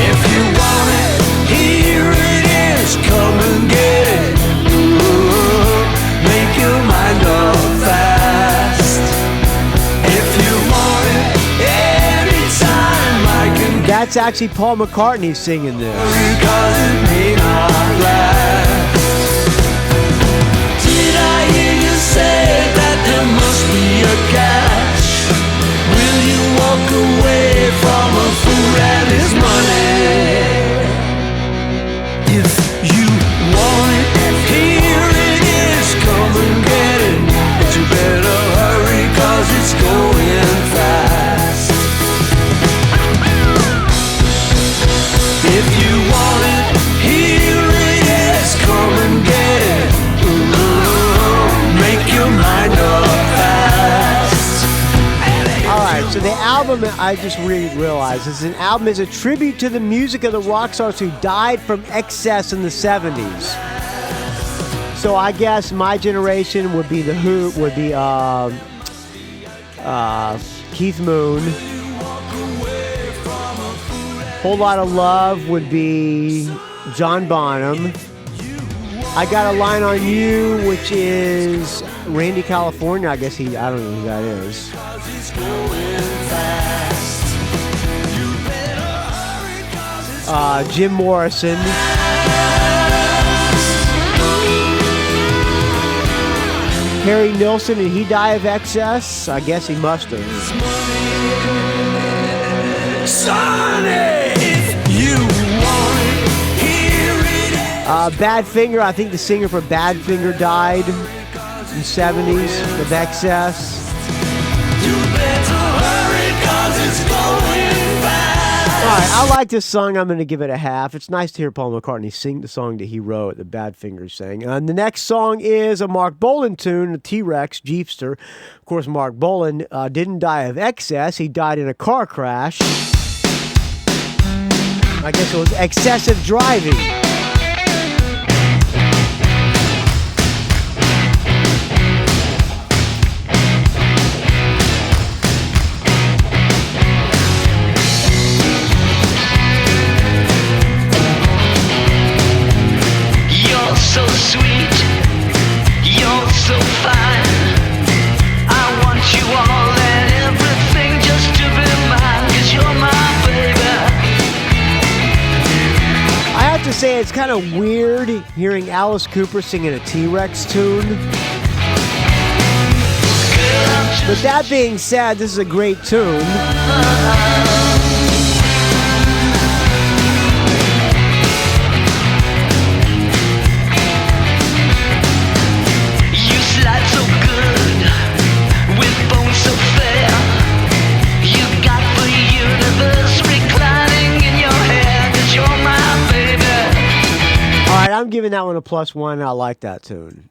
If you want it, here it is. Come and get it. Ooh, make your mind up fast. If you want it, anytime I can. That's actually Paul McCartney singing this. Because it may not last. Did I hear you say that there must be a catch? Will you walk away from a fool and his money? If you want it, here it is. Come and get it. But you better hurry, 'cause it's going fast. If you want it, here it is. Come and get it. Ooh, make your mind up fast. All right, so the album, I just realized, is an album is a tribute to the music of the rock stars who died from excess in the 70s. So I guess my generation would be The Who, would be Keith Moon. Whole Lot of Love would be John Bonham. I Got a Line on You, which is Randy California. I guess I don't know who that is. Jim Morrison. Harry Nilsson, did he die of excess? I guess he must have. Sonny, if you want it, here it is. Badfinger, I think the singer for Badfinger died in the 70s of excess. You better hurry, 'cause it's going fast. All right, I like this song. I'm going to give it a half. It's nice to hear Paul McCartney sing the song that he wrote, the Badfinger sang. And the next song is a Mark Bolan tune, the T-Rex, Jeepster. Of course, Mark Bolan didn't die of excess. He died in a car crash. I guess it was excessive driving. You're so sweet. say it's kind of weird hearing Alice Cooper singing a T-Rex tune. But that being said, this is a great tune. You slide so good with bones so fair. You got the universe reclining in your hair, 'cause you're my baby. All right, I'm giving that one a +1. I like that tune.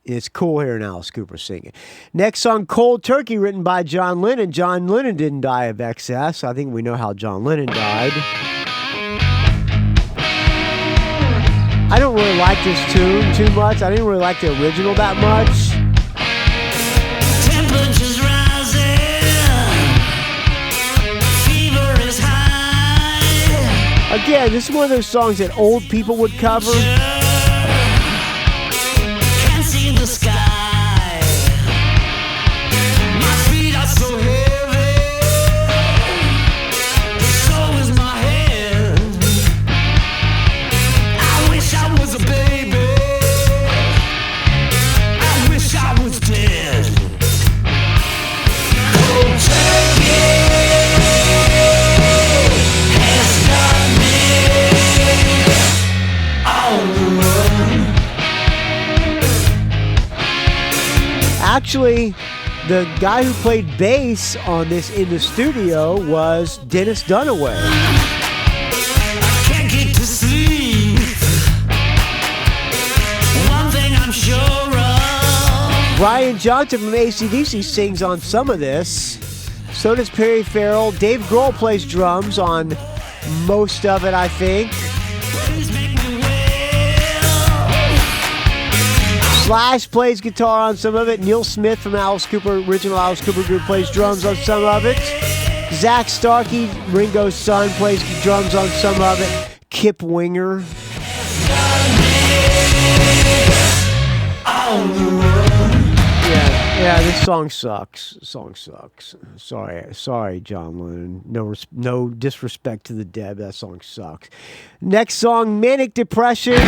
It's cool hearing Alice Cooper sing it. Next song, Cold Turkey, written by John Lennon. John Lennon didn't die of excess. I think we know how John Lennon died. I don't really like this tune too much. I didn't really like the original that much. Temperatures rising, fever is high. Again, this is one of those songs that old people would cover. Can't see the sky. My feet are so heavy, so is my head. I wish I was a baby. I wish I was dead. Cold turkey has got me on the run. Actually, the guy who played bass on this in the studio was Dennis Dunaway. Can't get to sleep. One thing I'm sure of. Brian Johnson from AC/DC sings on some of this. So does Perry Farrell. Dave Grohl plays drums on most of it, I think. Slash plays guitar on some of it. Neil Smith from Alice Cooper, original Alice Cooper group, plays drums on some of it. Zach Starkey, Ringo's son, plays drums on some of it. Kip Winger. Yeah, this song sucks. Sorry, John Lennon. No disrespect to the dead. That song sucks. Next song, Manic Depression.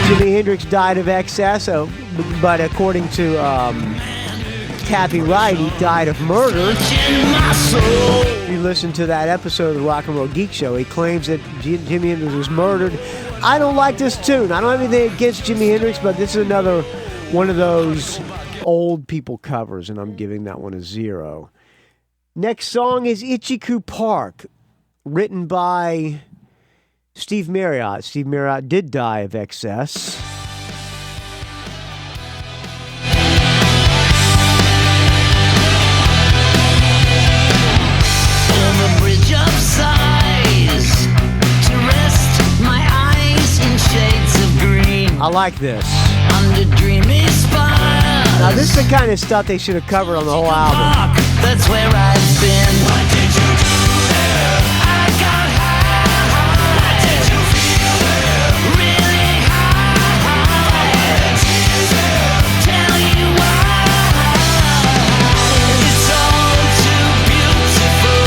Jimi Hendrix died of excess, but according to Cappy Wright, he died of murder. If you listen to that episode of the Rock and Roll Geek Show, he claims that Jimi Hendrix was murdered. I don't like this tune. I don't have anything against Jimi Hendrix, but this is another one of those old people covers, and I'm giving that one a 0. Next song is Itchy-Coo Park, written by Steve Marriott. Steve Marriott did die of excess. On the bridge of sighs, to rest my eyes in shades of green. I like this. Under dreamy spires. Now this is the kind of stuff they should have covered on the whole album. That's where I've been. What did you do there? I got high. What did you feel there? Really high. Tell you why. It's all too beautiful.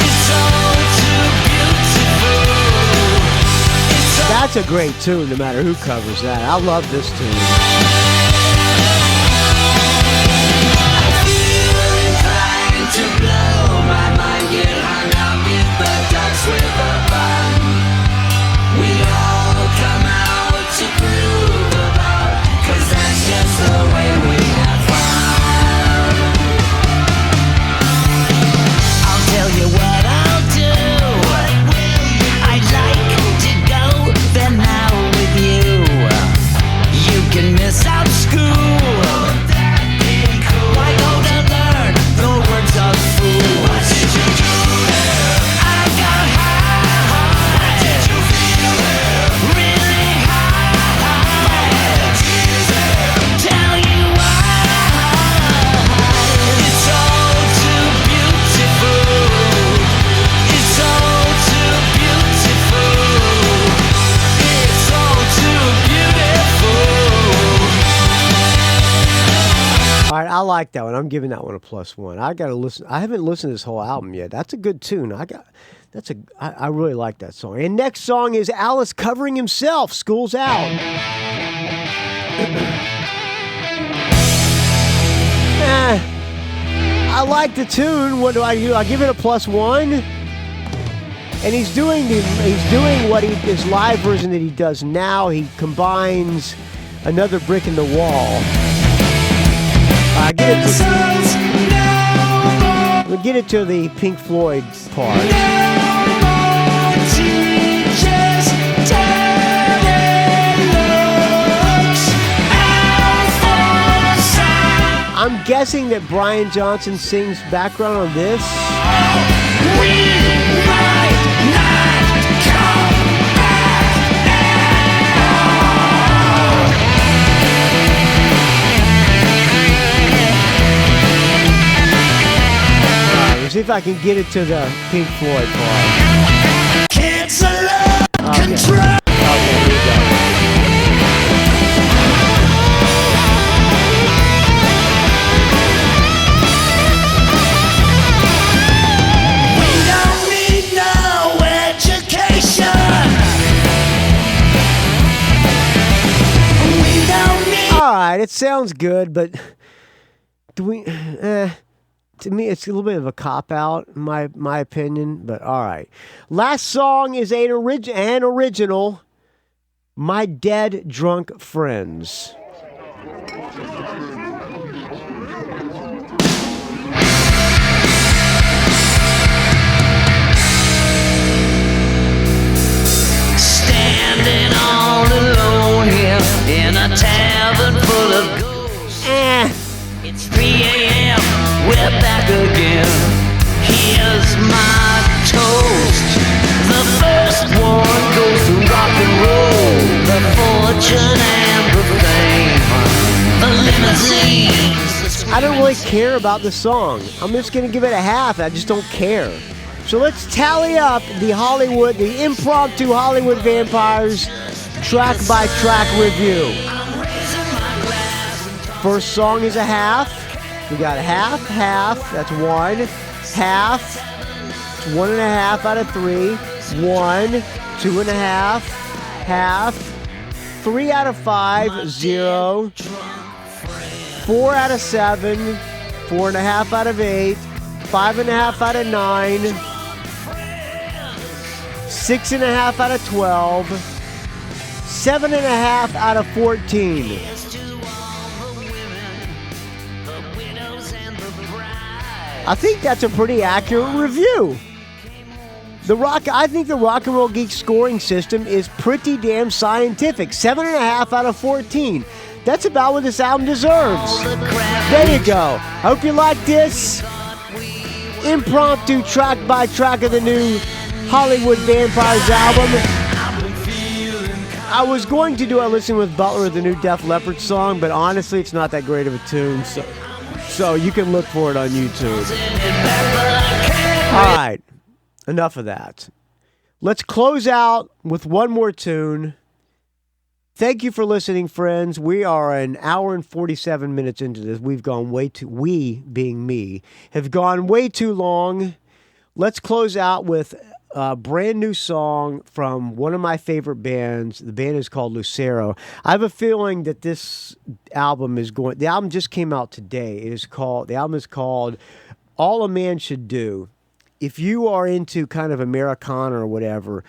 It's all too beautiful. That's a great tune, no matter who covers that. I love this tune. To blow my mind, get hung up in the ducks with the fun. We all come out to groove about, 'cause that's just the way we have fun. I'll tell you what I'll do. I'd like to go there now with you. You can miss out right, I like that one. I'm giving that one a +1. I got to listen. I haven't listened to this whole album yet. That's a good tune. I really like that song. And next song is Alice covering himself. School's Out. I like the tune. What do? I give it a +1. And he's doing his live version that he does now. He combines Another Brick in the Wall. We'll get it to the Pink Floyd part. I'm guessing that Brian Johnson sings background on this. See if I can get it to the Pink Floyd part. Cancel control. Okay, here we go. We don't need no education. We don't need. All right, it sounds good, but do we? To me, it's a little bit of a cop-out, in my opinion, but all right. Last song is an original, My Dead Drunk Friends. Standing all alone here in a tavern full of ghosts. It's 3 a.m. We're back again. Here's my toast. The first one goes to rock and roll. The fortune and the fame. The limousines. I don't really care about the song. I'm just going to give it a half. I just don't care. So let's tally up the impromptu Hollywood Vampires track by track review. First song is a half. We got half, that's 1. Half, it's 1.5 out of 3. 1, 2.5. Half, 3 out of 5, 0. 4 out of 7. 4.5 out of 8. 5.5 out of 9. 6.5 out of 12. 7.5 out of 14. I think that's a pretty accurate review. I think the Rock and Roll Geek scoring system is pretty damn scientific. 7.5 out of 14. That's about what this album deserves. There you go. Hope you like this impromptu track by track of the new Hollywood Vampires album. I was going to do a listen with Butler of the new Def Leppard song, but honestly, it's not that great of a tune. So you can look for it on YouTube. All right, enough of that. Let's close out with one more tune. Thank you for listening, friends. We are an hour and 47 minutes into this. We, being me, have gone way too long. Let's close out with a brand new song from one of my favorite bands. The band is called Lucero. I have a feeling that this album the album just came out today. The album is called All a Man Should Do. If you are into kind of Americana or whatever,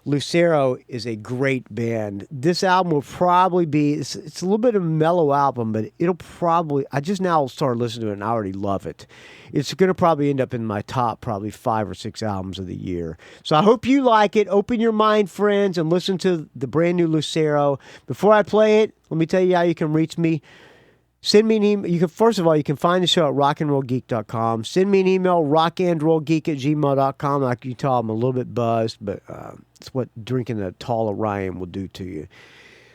Lucero is a great band. This album will probably be, it's a little bit of a mellow album, but I just now started listening to it and I already love it. It's going to probably end up in my top probably 5 or 6 albums of the year. So I hope you like it. Open your mind, friends, and listen to the brand new Lucero. Before I play it, let me tell you how you can reach me. Send me an email. First of all, you can find the show at rockandrollgeek.com. Send me an email, rockandrollgeek@gmail.com. Like you tell, I'm a little bit buzzed, but it's what drinking a tall Orion will do to you.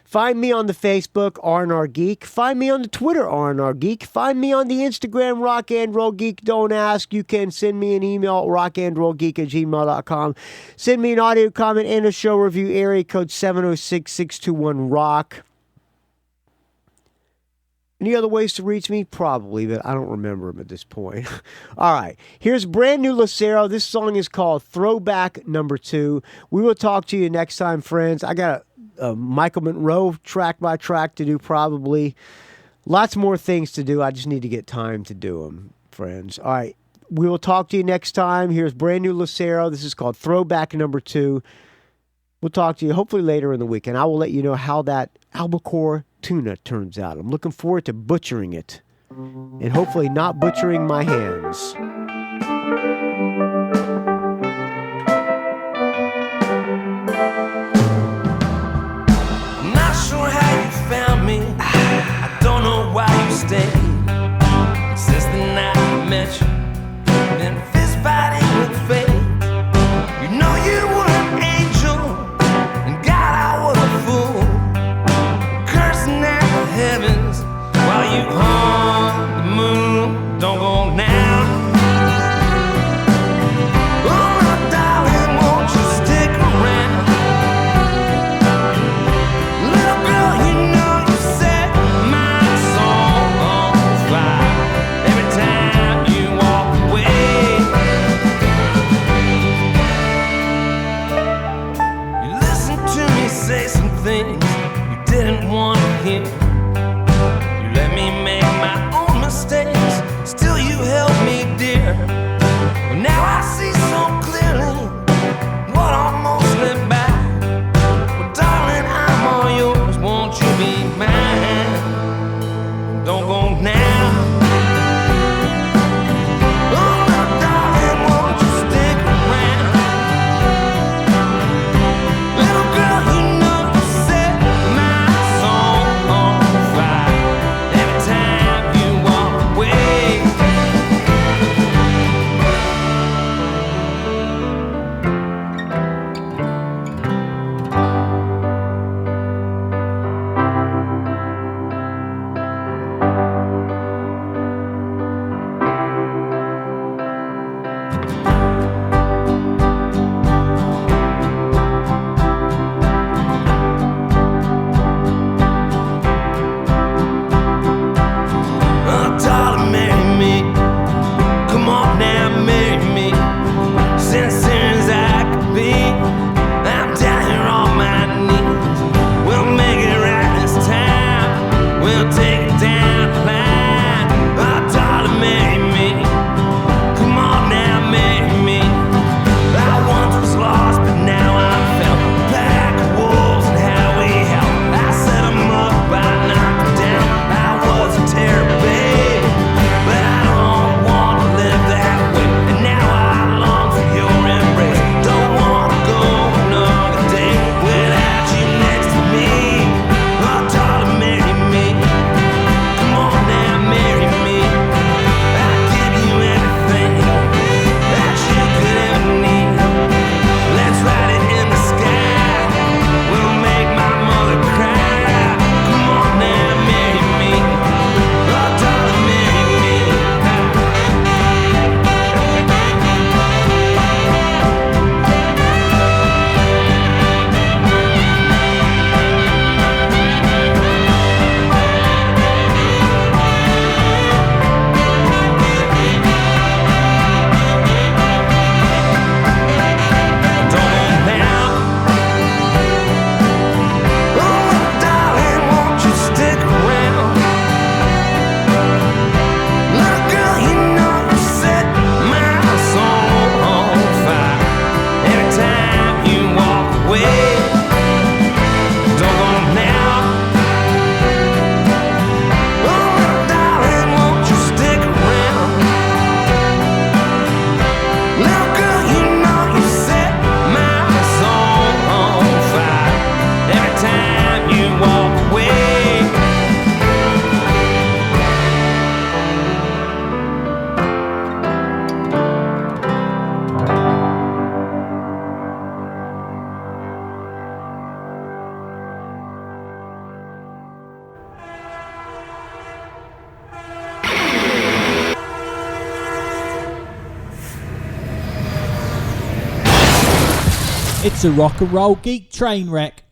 Find me on the Facebook, R&R Geek. Find me on the Twitter, R&R Geek. Find me on the Instagram, Rock and Roll Geek. Don't ask. You can send me an email, rockandrollgeek@gmail.com. Send me an audio comment and a show review, area code 706-621-ROCK. Any other ways to reach me? Probably, but I don't remember them at this point. All right. Here's brand new Lucero. This song is called Throwback Number 2. We will talk to you next time, friends. I got a Michael Monroe track by track to do probably. Lots more things to do. I just need to get time to do them, friends. All right. We will talk to you next time. Here's brand new Lucero. This is called Throwback Number 2. We'll talk to you hopefully later in the week, and I will let you know how that albacore tuna turns out. I'm looking forward to butchering it and hopefully not butchering my hands. I'm not sure how you found me. I don't know why you stayed. Since the night I met you, been fist fighting with fate. You know you were an angel, and God I was a fool, cursing at the heavens while you hung the moon. Don't go now. Oh my darling, won't you stick around? Little girl, you know you set my soul on fire every time you walk away. You listen to me say some things you didn't want to hear. You let me make my own mistakes, still you held me dear. But now I see so clearly what almost slipped by. Well, darling, I'm all yours, won't you be mine? Don't go now. Oh, my darling, won't you stick around? Little girl, you know you set my soul on fire every time you walk away. Oh, darling, marry me. Come on now, marry me. Sincere as I could be, I'm down here on my knees. We'll make it right this time. We'll take it down the line. Oh, darling, marry me. Come on now, marry me. I once was lost, but now I'm found. Pack of wolves and how we help. I set 'em up, I knocked 'em down. I was a terrible babe, but I don't want to live that way. And now I long for your embrace. Don't want to go another day without you next to me. Oh, darling, marry me. Come on now, marry me. I'll give you everything that you could ever need. Let's write it in the sky. We'll make my mother cry. Come on now, marry me. Oh, darling, marry me. Don't go now. Oh, darling, won't you stick around? Little girl, you know you set my soul on fire every time you walk away. Don't go now. Oh, darling, won't you stick around? Little girl, you know you set my soul on fire every time you walk away. It's a rock and roll geek train wreck.